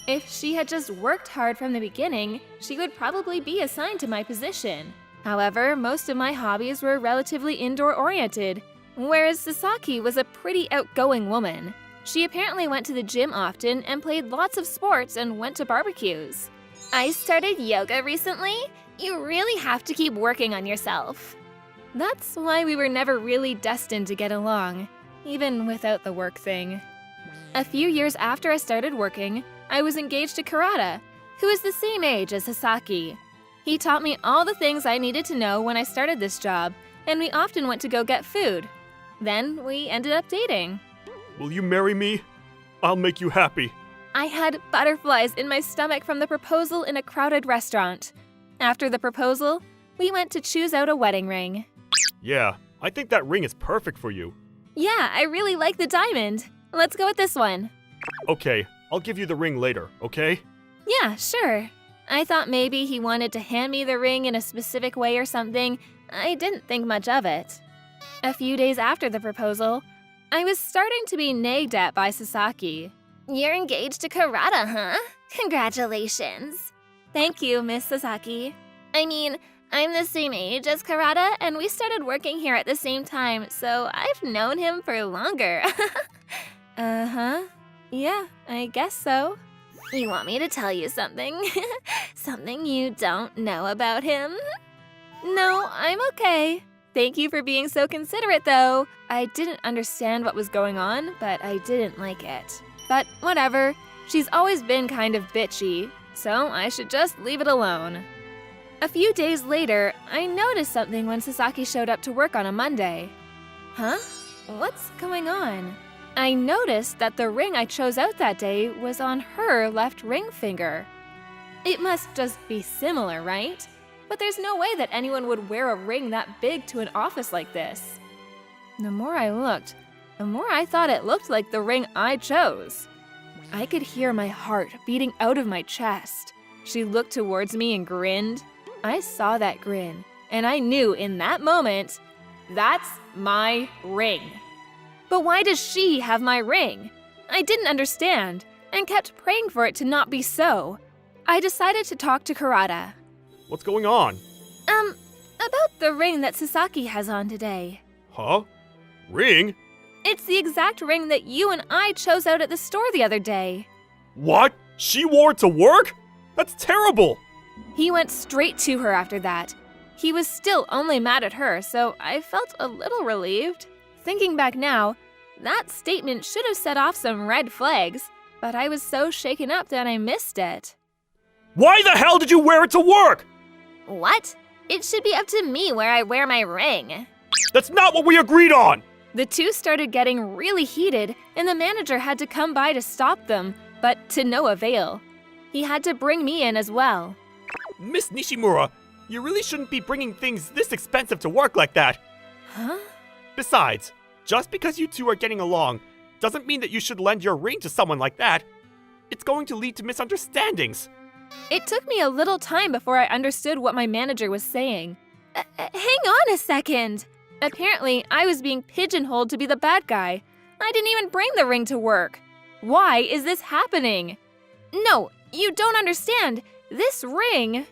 If she had just worked hard from the beginning, she would probably be assigned to my position. However, most of my hobbies were relatively indoor-oriented, whereas Sasaki was a pretty outgoing woman. She apparently went to the gym often and played lots of sports and went to barbecues. I started yoga recently. You really have to keep working on yourself. That's why we were never really destined to get along, even without the work thing. A few years after I started working, I was engaged to Kurata, who is the same age as Sasaki. He taught me all the things I needed to know when I started this job, and we often went to go get food. Then we ended up dating. Will you marry me? I'll make you happy. I had butterflies in my stomach from the proposal in a crowded restaurant. After the proposal, we went to choose out a wedding ring. Yeah, I think that ring is perfect for you. Yeah, I really like the diamond. Let's go with this one. Okay, I'll give you the ring later, okay? Yeah, sure. I thought maybe he wanted to hand me the ring in a specific way or something. I didn't think much of it. A few days after the proposal, I was starting to be nagged at by Sasaki. You're engaged to Kurata, huh? Congratulations. Thank you, Miss Sasaki. I mean, I'm the same age as Kurata, and we started working here at the same time, so I've known him for longer. Uh-huh. Yeah, I guess so. You want me to tell you something? Something you don't know about him? No, I'm okay. Thank you for being so considerate, though. I didn't understand what was going on, but I didn't like it. But whatever, she's always been kind of bitchy, so I should just leave it alone. A few days later, I noticed something when Sasaki showed up to work on a Monday. Huh? What's going on? I noticed that the ring I chose out that day was on her left ring finger. It must just be similar, right? But there's no way that anyone would wear a ring that big to an office like this. The more I looked, the more I thought it looked like the ring I chose. I could hear my heart beating out of my chest. She looked towards me and grinned. I saw that grin, and I knew in that moment, that's my ring. But why does she have my ring? I didn't understand, and kept praying for it to not be so. I decided to talk to Kurata. What's going on? About the ring that Sasaki has on today. Huh? Ring? It's the exact ring that you and I chose out at the store the other day. What? She wore it to work? That's terrible! He went straight to her after that. He was still only mad at her, so I felt a little relieved. Thinking back now, that statement should have set off some red flags, but I was so shaken up that I missed it. Why the hell did you wear it to work? What? It should be up to me where I wear my ring. That's not what we agreed on! The two started getting really heated, and the manager had to come by to stop them, but to no avail. He had to bring me in as well. Miss Nishimura, you really shouldn't be bringing things this expensive to work like that. Huh? Besides, just because you two are getting along doesn't mean that you should lend your ring to someone like that. It's going to lead to misunderstandings. It took me a little time before I understood what my manager was saying. Hang on a second! Apparently, I was being pigeonholed to be the bad guy. I didn't even bring the ring to work. Why is this happening? No, you don't understand. This ring...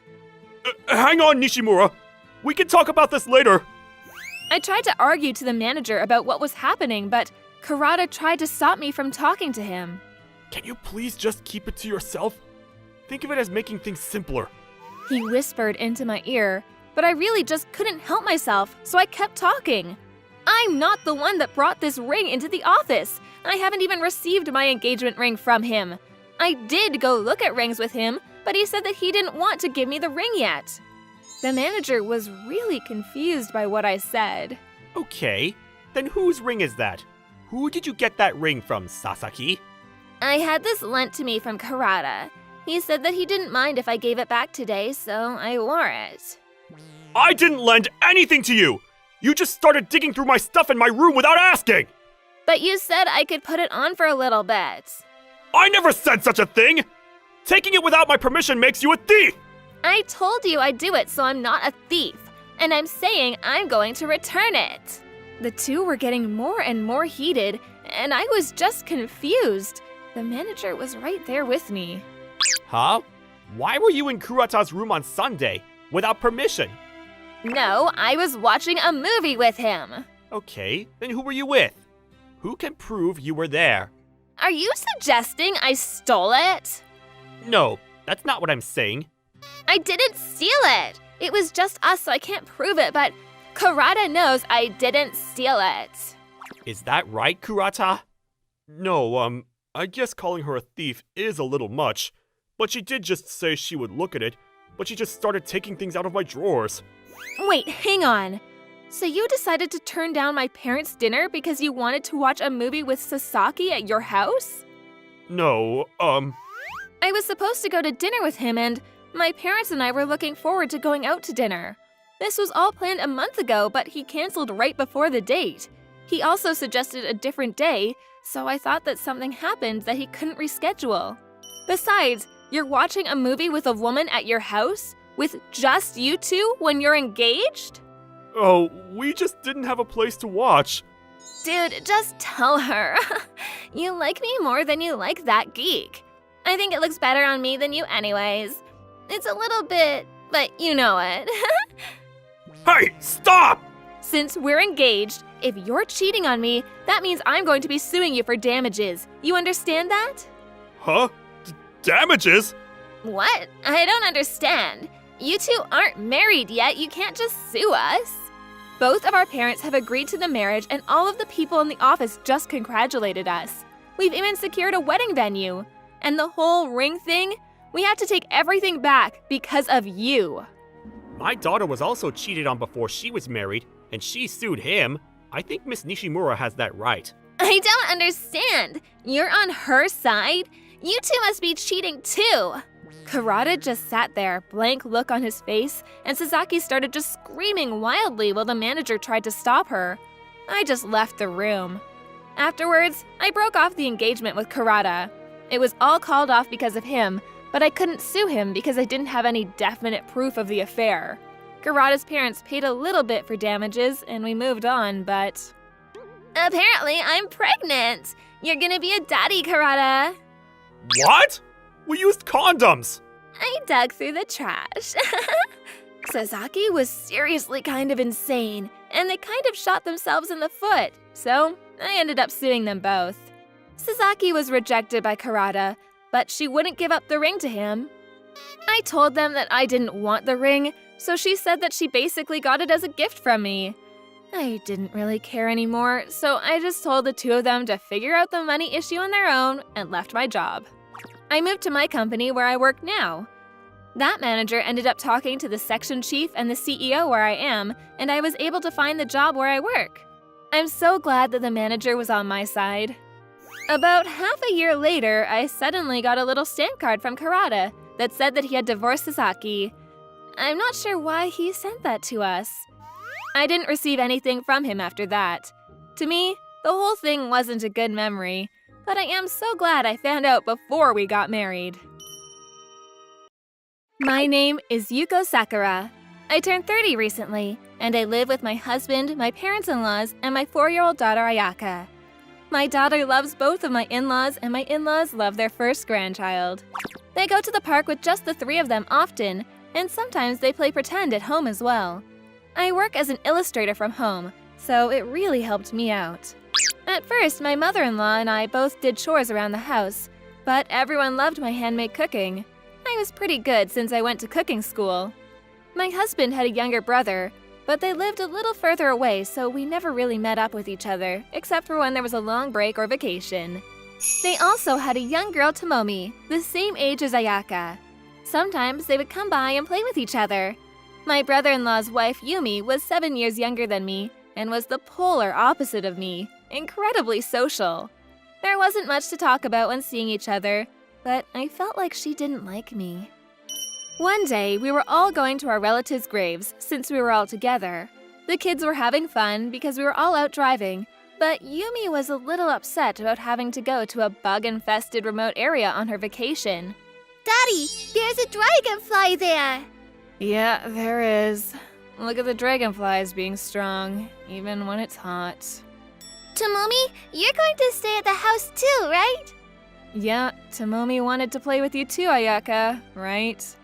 Hang on, Nishimura. We can talk about this later. I tried to argue to the manager about what was happening, but Kurata tried to stop me from talking to him. Can you please just keep it to yourself? Think of it as making things simpler. He whispered into my ear, but I really just couldn't help myself, so I kept talking. I'm not the one that brought this ring into the office. I haven't even received my engagement ring from him. I did go look at rings with him, but he said that he didn't want to give me the ring yet. The manager was really confused by what I said. Okay, then whose ring is that? Who did you get that ring from, Sasaki? I had this lent to me from Kurata. He said that he didn't mind if I gave it back today, so I wore it. I didn't lend anything to you! You just started digging through my stuff in my room without asking! But you said I could put it on for a little bit. I never said such a thing! Taking it without my permission makes you a thief! I told you I'd do it, so I'm not a thief. And I'm saying I'm going to return it. The two were getting more and more heated, and I was just confused. The manager was right there with me. Huh? Why were you in Kurata's room on Sunday without permission? No, I was watching a movie with him. Okay, then who were you with? Who can prove you were there? Are you suggesting I stole it? No, that's not what I'm saying. I didn't steal it. It was just us, so I can't prove it, but Kurata knows I didn't steal it. Is that right, Kurata? No, I guess calling her a thief is a little much, but she did just say she would look at it, but she just started taking things out of my drawers. Wait, hang on. So you decided to turn down my parents' dinner because you wanted to watch a movie with Sasaki at your house? No, I was supposed to go to dinner with him, and my parents and I were looking forward to going out to dinner. This was all planned a month ago, but he canceled right before the date. He also suggested a different day, so I thought that something happened that he couldn't reschedule. Besides, you're watching a movie with a woman at your house? With just you two when you're engaged? Oh, we just didn't have a place to watch. Dude, just tell her. You like me more than you like that geek. I think it looks better on me than you anyways. It's a little bit, but you know it. Hey, stop! Since we're engaged, if you're cheating on me, that means I'm going to be suing you for damages. You understand that? Huh? Damages? What? I don't understand. You two aren't married yet. You can't just sue us. Both of our parents have agreed to the marriage, and all of the people in the office just congratulated us. We've even secured a wedding venue. And the whole ring thing, we have to take everything back because of you. My daughter was also cheated on before she was married, and she sued him. I think Miss Nishimura has that right. I don't understand. You're on her side? You two must be cheating too. Kurata just sat there, blank look on his face, and Sasaki started just screaming wildly while the manager tried to stop her. I just left the room. Afterwards, I broke off the engagement with Kurata. It was all called off because of him, but I couldn't sue him because I didn't have any definite proof of the affair. Kurata's parents paid a little bit for damages, and we moved on, but... Apparently, I'm pregnant! You're gonna be a daddy, Kurata! What? We used condoms! I dug through the trash. Sasaki was seriously kind of insane, and they kind of shot themselves in the foot, so I ended up suing them both. Sasaki was rejected by Kurata, but she wouldn't give up the ring to him. I told them that I didn't want the ring, so she said that she basically got it as a gift from me. I didn't really care anymore, so I just told the two of them to figure out the money issue on their own and left my job. I moved to my company where I work now. That manager ended up talking to the section chief and the CEO where I am, and I was able to find the job where I work. I'm so glad that the manager was on my side. About half a year later, I suddenly got a little stamp card from Kurata that said that he had divorced Sasaki. I'm not sure why he sent that to us. I didn't receive anything from him after that. To me, the whole thing wasn't a good memory, but I am so glad I found out before we got married. My name is Yuko Sakura. I turned 30 recently, and I live with my husband, my parents-in-laws, and my 4-year-old daughter Ayaka. My daughter loves both of my in-laws, and my in-laws love their first grandchild. They go to the park with just the 3 of them often, and sometimes they play pretend at home as well. I work as an illustrator from home, so it really helped me out. At first, my mother-in-law and I both did chores around the house, but everyone loved my handmade cooking. I was pretty good since I went to cooking school. My husband had a younger brother, but they lived a little further away, so we never really met up with each other, except for when there was a long break or vacation. They also had a young girl, Tomomi, the same age as Ayaka. Sometimes they would come by and play with each other. My brother-in-law's wife, Yumi, was 7 years younger than me and was the polar opposite of me, incredibly social. There wasn't much to talk about when seeing each other. but I felt like she didn't like me. One day, we were all going to our relatives' graves since we were all together. The kids were having fun because we were all out driving, but Yumi was a little upset about having to go to a bug-infested remote area on her vacation. Daddy, there's a dragonfly there! Yeah, there is. Look at the dragonflies being strong, even when it's hot. Tomomi, you're going to stay at the house too, right? Yeah, Tomomi wanted to play with you too, Ayaka, right?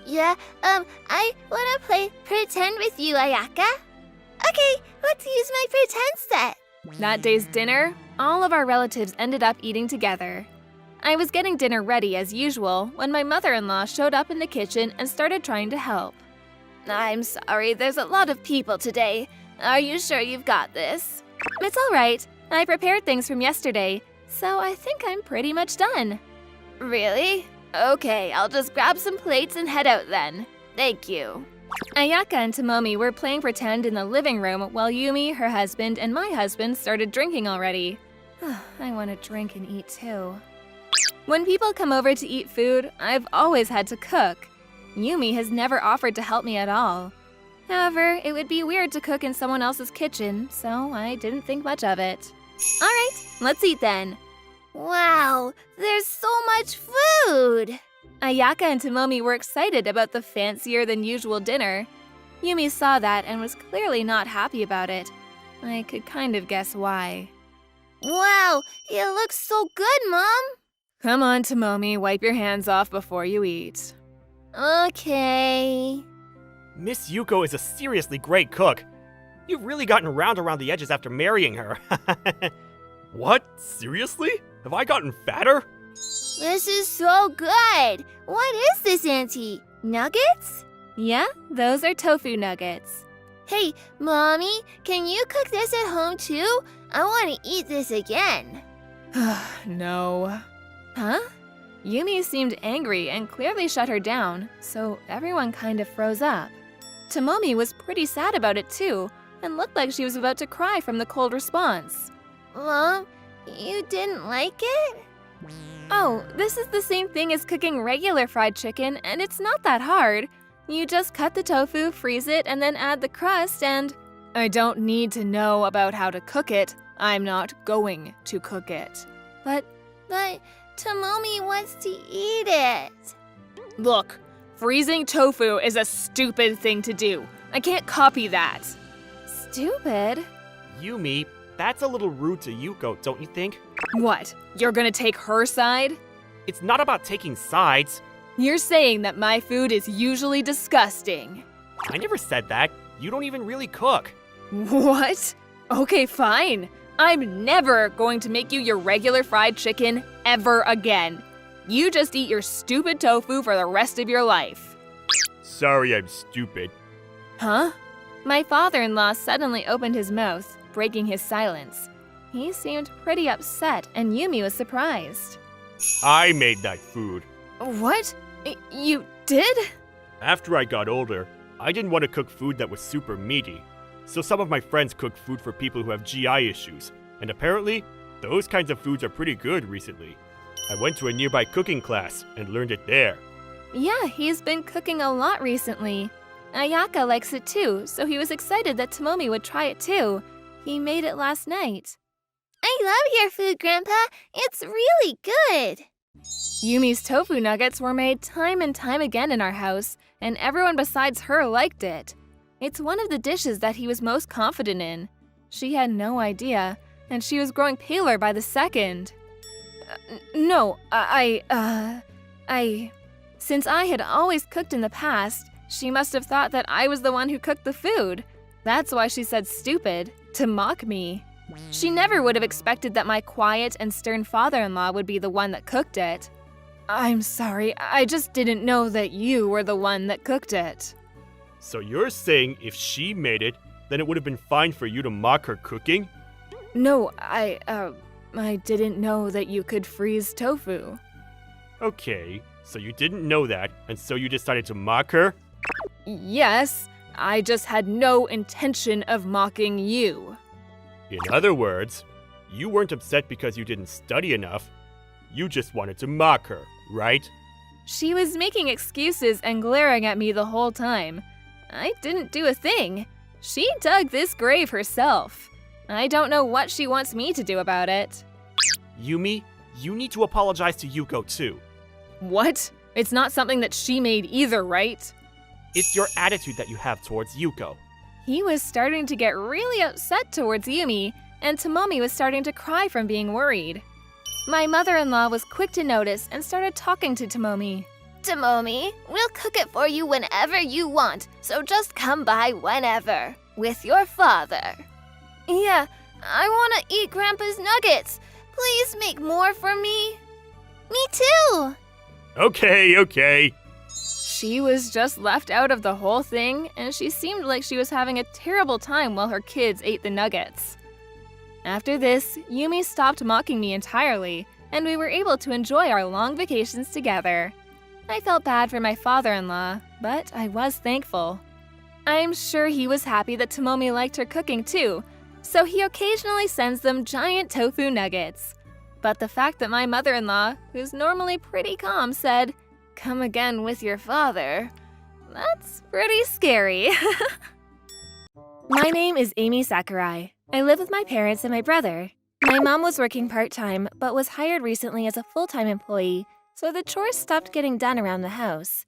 Yeah, I wanna play pretend with you, Ayaka. Okay, let's use my pretend set. That day's dinner, all of our relatives ended up eating together. I was getting dinner ready as usual when my mother-in-law showed up in the kitchen and started trying to help. I'm sorry, there's a lot of people today. Are you sure you've got this? It's all right. I prepared things from yesterday, so I think I'm pretty much done. Really? Okay, I'll just grab some plates and head out then. Thank you. Ayaka and Tomomi were playing pretend in the living room while Yumi, her husband, and my husband started drinking already. I want to drink and eat too. When people come over to eat food, I've always had to cook. Yumi has never offered to help me at all. However, it would be weird to cook in someone else's kitchen, so I didn't think much of it. All right, let's eat then. Wow, there's so much food! Ayaka and Tomomi were excited about the fancier-than-usual dinner. Yumi saw that and was clearly not happy about it. I could kind of guess why. Wow, it looks so good, Mom! Come on, Tomomi, wipe your hands off before you eat. Okay. Miss Yuko is a seriously great cook. You've really gotten around the edges after marrying her. What? Seriously? Have I gotten fatter? This is so good! What is this, Auntie? Nuggets? Yeah, those are tofu nuggets. Hey, Mommy, can you cook this at home too? I want to eat this again. No. Huh? Yumi seemed angry and clearly shut her down, so everyone kind of froze up. Tomomi was pretty sad about it too, and looked like she was about to cry from the cold response. Mom, you didn't like it? Oh, this is the same thing as cooking regular fried chicken, and it's not that hard. You just cut the tofu, freeze it, and then add the crust and… I don't need to know about how to cook it. I'm not going to cook it. But Tomomi wants to eat it. Look, freezing tofu is a stupid thing to do. I can't copy that. Stupid? Yumi, that's a little rude to Yuko, don't you think? What? You're gonna take her side? It's not about taking sides. You're saying that my food is usually disgusting. I never said that. You don't even really cook. What? Okay, fine. I'm never going to make you your regular fried chicken ever again. You just eat your stupid tofu for the rest of your life. Sorry, I'm stupid. Huh? My father-in-law suddenly opened his mouth, breaking his silence. He seemed pretty upset, and Yumi was surprised. I made that food. What? You did? After I got older, I didn't want to cook food that was super meaty. So some of my friends cooked food for people who have GI issues, and apparently, those kinds of foods are pretty good recently. I went to a nearby cooking class and learned it there. Yeah, he's been cooking a lot recently. Ayaka likes it too, so he was excited that Tomomi would try it too. He made it last night. I love your food, Grandpa. It's really good. Yumi's tofu nuggets were made time and time again in our house, and everyone besides her liked it. It's one of the dishes that he was most confident in. She had no idea, and she was growing paler by the second. Since I had always cooked in the past, she must have thought that I was the one who cooked the food. That's why she said stupid, to mock me. She never would have expected that my quiet and stern father-in-law would be the one that cooked it. I'm sorry, I just didn't know that you were the one that cooked it. So you're saying if she made it, then it would have been fine for you to mock her cooking? No, I didn't know that you could freeze tofu. Okay, so you didn't know that, and so you decided to mock her? Yes, I just had no intention of mocking you. In other words, you weren't upset because you didn't study enough. You just wanted to mock her, right? She was making excuses and glaring at me the whole time. I didn't do a thing. She dug this grave herself. I don't know what she wants me to do about it. Yumi, you need to apologize to Yuko too. What? It's not something that she made either, right? It's your attitude that you have towards Yuko. He was starting to get really upset towards Yumi, and Tomomi was starting to cry from being worried. My mother-in-law was quick to notice and started talking to Tomomi. Tomomi, we'll cook it for you whenever you want, so just come by whenever. With your father. Yeah, I want to eat Grandpa's nuggets. Please make more for me. Me too! Okay. She was just left out of the whole thing, and she seemed like she was having a terrible time while her kids ate the nuggets. After this, Yumi stopped mocking me entirely, and we were able to enjoy our long vacations together. I felt bad for my father-in-law, but I was thankful. I'm sure he was happy that Tomomi liked her cooking too, so he occasionally sends them giant tofu nuggets. But the fact that my mother-in-law, who's normally pretty calm, said, "Come again with your father," that's pretty scary. My name is Amy Sakurai. I live with my parents and my brother. My mom was working part-time, but was hired recently as a full-time employee, so the chores stopped getting done around the house.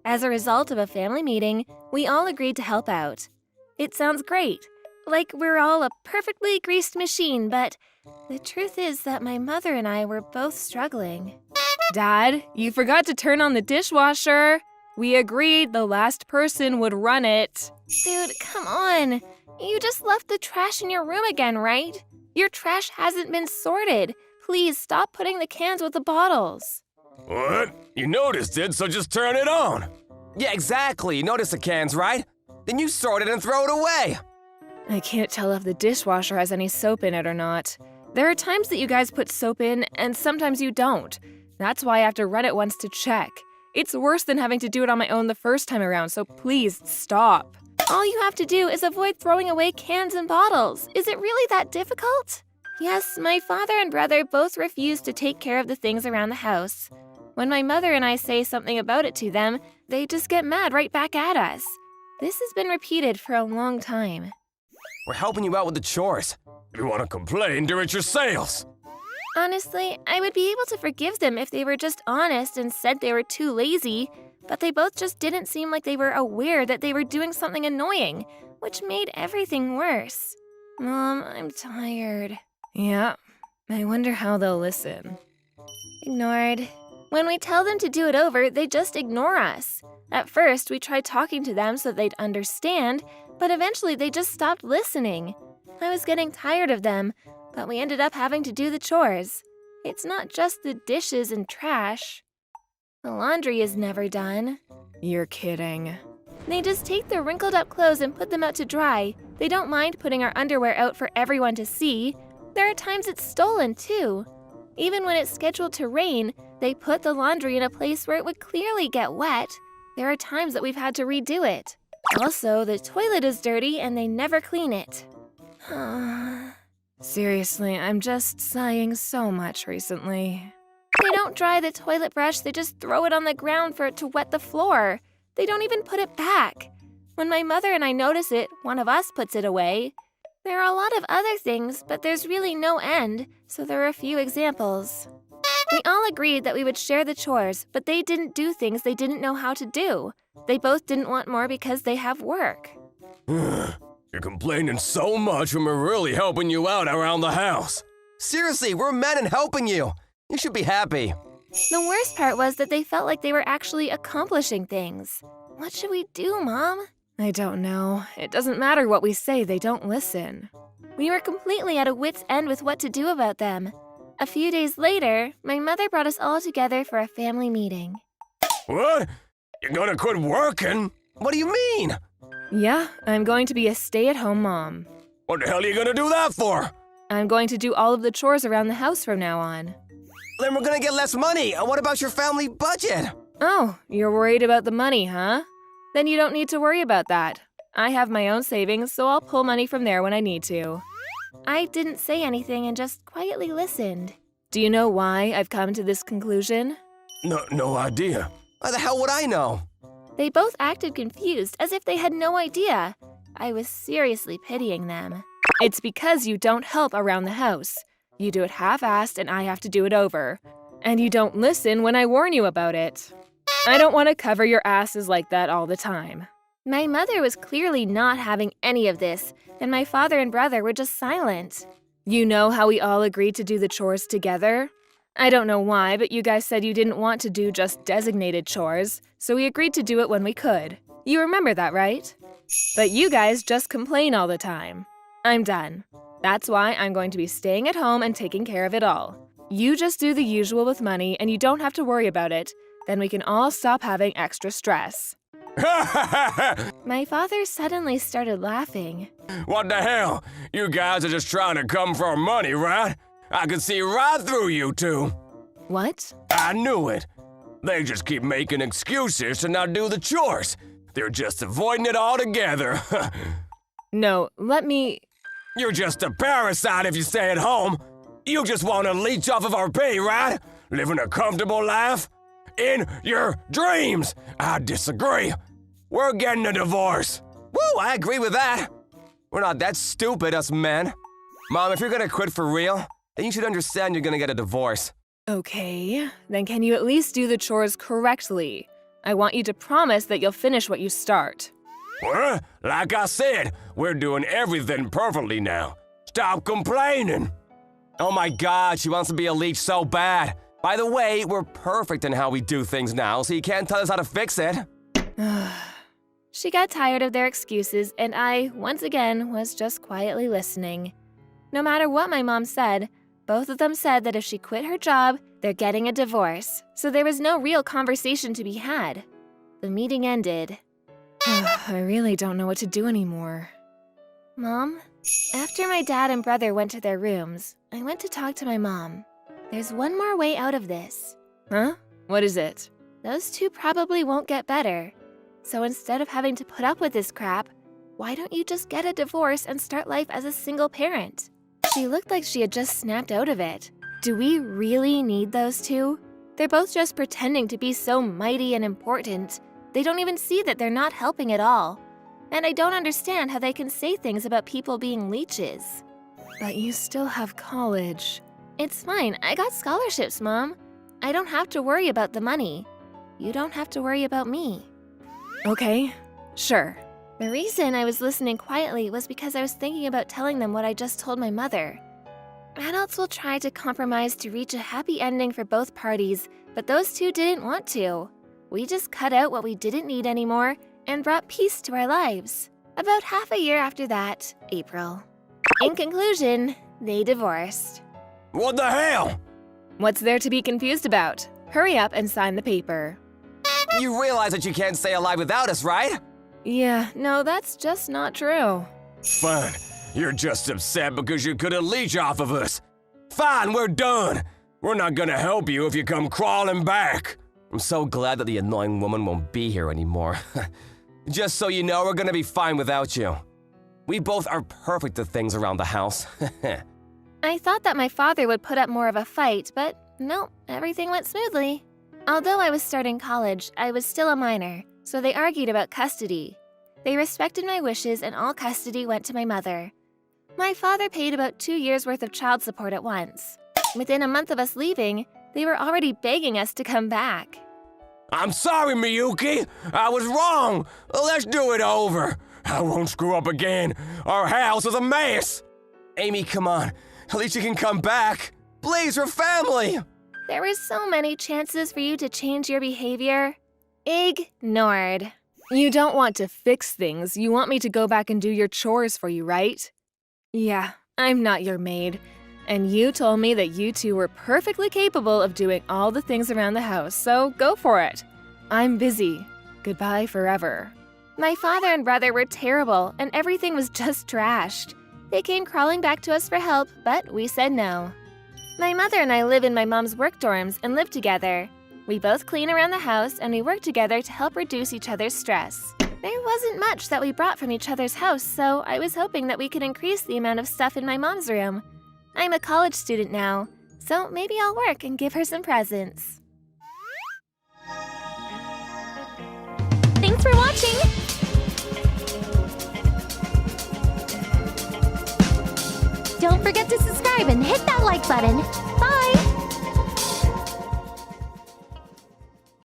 As a result of a family meeting, we all agreed to help out. It sounds great, like we're all a perfectly greased machine, but the truth is that my mother and I were both struggling. Dad, you forgot to turn on the dishwasher. We agreed the last person would run it. Dude, come on. You just left the trash in your room again, right? Your trash hasn't been sorted. Please stop putting the cans with the bottles. What? You noticed it, so just turn it on. Yeah, exactly. You noticed the cans, right? Then you sort it and throw it away. I can't tell if the dishwasher has any soap in it or not. There are times that you guys put soap in, and sometimes you don't. That's why I have to run it once to check. It's worse than having to do it on my own the first time around, so please stop. All you have to do is avoid throwing away cans and bottles. Is it really that difficult? Yes, my father and brother both refuse to take care of the things around the house. When my mother and I say something about it to them, they just get mad right back at us. This has been repeated for a long time. We're helping you out with the chores. If you want to complain, do it yourselves. Honestly, I would be able to forgive them if they were just honest and said they were too lazy, but they both just didn't seem like they were aware that they were doing something annoying, which made everything worse. Mom, I'm tired. Yeah, I wonder how they'll listen. Ignored. When we tell them to do it over, they just ignore us. At first, we tried talking to them so they'd understand, but eventually they just stopped listening. I was getting tired of them, but we ended up having to do the chores. It's not just the dishes and trash. The laundry is never done. You're kidding. They just take the wrinkled up clothes and put them out to dry. They don't mind putting our underwear out for everyone to see. There are times it's stolen too. Even when it's scheduled to rain, they put the laundry in a place where it would clearly get wet. There are times that we've had to redo it. Also, the toilet is dirty and they never clean it. Seriously, I'm just sighing so much recently. They don't dry the toilet brush, they just throw it on the ground for it to wet the floor. They don't even put it back. When my mother and I notice it, one of us puts it away. There are a lot of other things, but there's really no end, so there are a few examples. We all agreed that we would share the chores, but they didn't do things they didn't know how to do. They both didn't want more because they have work. You're complaining so much when we're really helping you out around the house. Seriously, we're men and helping you. You should be happy. The worst part was that they felt like they were actually accomplishing things. What should we do, Mom? I don't know. It doesn't matter what we say, they don't listen. We were completely at a wit's end with what to do about them. A few days later, my mother brought us all together for a family meeting. What? You're gonna quit working? What do you mean? Yeah, I'm going to be a stay-at-home mom. What the hell are you gonna do that for? I'm going to do all of the chores around the house from now on. Then we're gonna get less money. What about your family budget? Oh, you're worried about the money, huh? Then you don't need to worry about that. I have my own savings, so I'll pull money from there when I need to. I didn't say anything and just quietly listened. Do you know why I've come to this conclusion? No idea. How the hell would I know? They both acted confused, as if they had no idea. I was seriously pitying them. It's because you don't help around the house. You do it half-assed and I have to do it over. And you don't listen when I warn you about it. I don't want to cover your asses like that all the time. My mother was clearly not having any of this, and my father and brother were just silent. You know how we all agreed to do the chores together? I don't know why, but you guys said you didn't want to do just designated chores, so we agreed to do it when we could. You remember that, right? But you guys just complain all the time. I'm done. That's why I'm going to be staying at home and taking care of it all. You just do the usual with money and you don't have to worry about it. Then we can all stop having extra stress. My father suddenly started laughing. What the hell? You guys are just trying to come for money, right? I can see right through you two. What? I knew it. They just keep making excuses to not do the chores. They're just avoiding it altogether. No, let me... You're just a parasite if you stay at home. You just want to leech off of our pay, right? Living a comfortable life? In your dreams! I disagree. We're getting a divorce. Woo, I agree with that. We're not that stupid, us men. Mom, if you're gonna quit for real, then you should understand you're gonna get a divorce. Okay, then can you at least do the chores correctly? I want you to promise that you'll finish what you start. Well, like I said, we're doing everything perfectly now. Stop complaining. Oh my God, she wants to be a leech so bad. By the way, we're perfect in how we do things now, so you can't tell us how to fix it. She got tired of their excuses, and I, once again, was just quietly listening. No matter what my mom said, both of them said that if she quit her job, they're getting a divorce, so there was no real conversation to be had. The meeting ended. I really don't know what to do anymore. Mom? After my dad and brother went to their rooms, I went to talk to my mom. There's one more way out of this. Huh? What is it? Those two probably won't get better. So instead of having to put up with this crap, why don't you just get a divorce and start life as a single parent? She looked like she had just snapped out of it. Do we really need those two? They're both just pretending to be so mighty and important. They don't even see that they're not helping at all. And I don't understand how they can say things about people being leeches. But you still have college. It's fine, I got scholarships, Mom. I don't have to worry about the money. You don't have to worry about me. Okay, sure. The reason I was listening quietly was because I was thinking about telling them what I just told my mother. Adults will try to compromise to reach a happy ending for both parties, but those two didn't want to. We just cut out what we didn't need anymore and brought peace to our lives. About half a year after that, April. In conclusion, they divorced. What the hell? What's there to be confused about? Hurry up and sign the paper. You realize that you can't stay alive without us, right? Yeah, no, that's just not true. Fine. You're just upset because you couldn't leech off of us. Fine, we're done. We're not gonna help you if you come crawling back. I'm so glad that the annoying woman won't be here anymore. Just so you know, we're gonna be fine without you. We both are perfect at things around the house. I thought that my father would put up more of a fight, but no, everything went smoothly. Although I was starting college, I was still a minor, so they argued about custody. They respected my wishes and all custody went to my mother. My father paid about 2 years' worth of child support at once. Within a month of us leaving, they were already begging us to come back. I'm sorry, Miyuki. I was wrong. Let's do it over. I won't screw up again. Our house is a mess. Amy, come on. At least you can come back. Please, we're family. There were so many chances for you to change your behavior. Ignored. You don't want to fix things. You want me to go back and do your chores for you, right? Yeah, I'm not your maid. And you told me that you two were perfectly capable of doing all the things around the house, so go for it. I'm busy. Goodbye forever. My father and brother were terrible, and everything was just trashed. They came crawling back to us for help, but we said no. My mother and I live in my mom's work dorms and live together. We both clean around the house, and we work together to help reduce each other's stress. There wasn't much that we brought from each other's house, so I was hoping that we could increase the amount of stuff in my mom's room. I'm a college student now, So maybe I'll work and give her some presents. Thanks for watching! Don't forget to subscribe and hit that like button. Bye!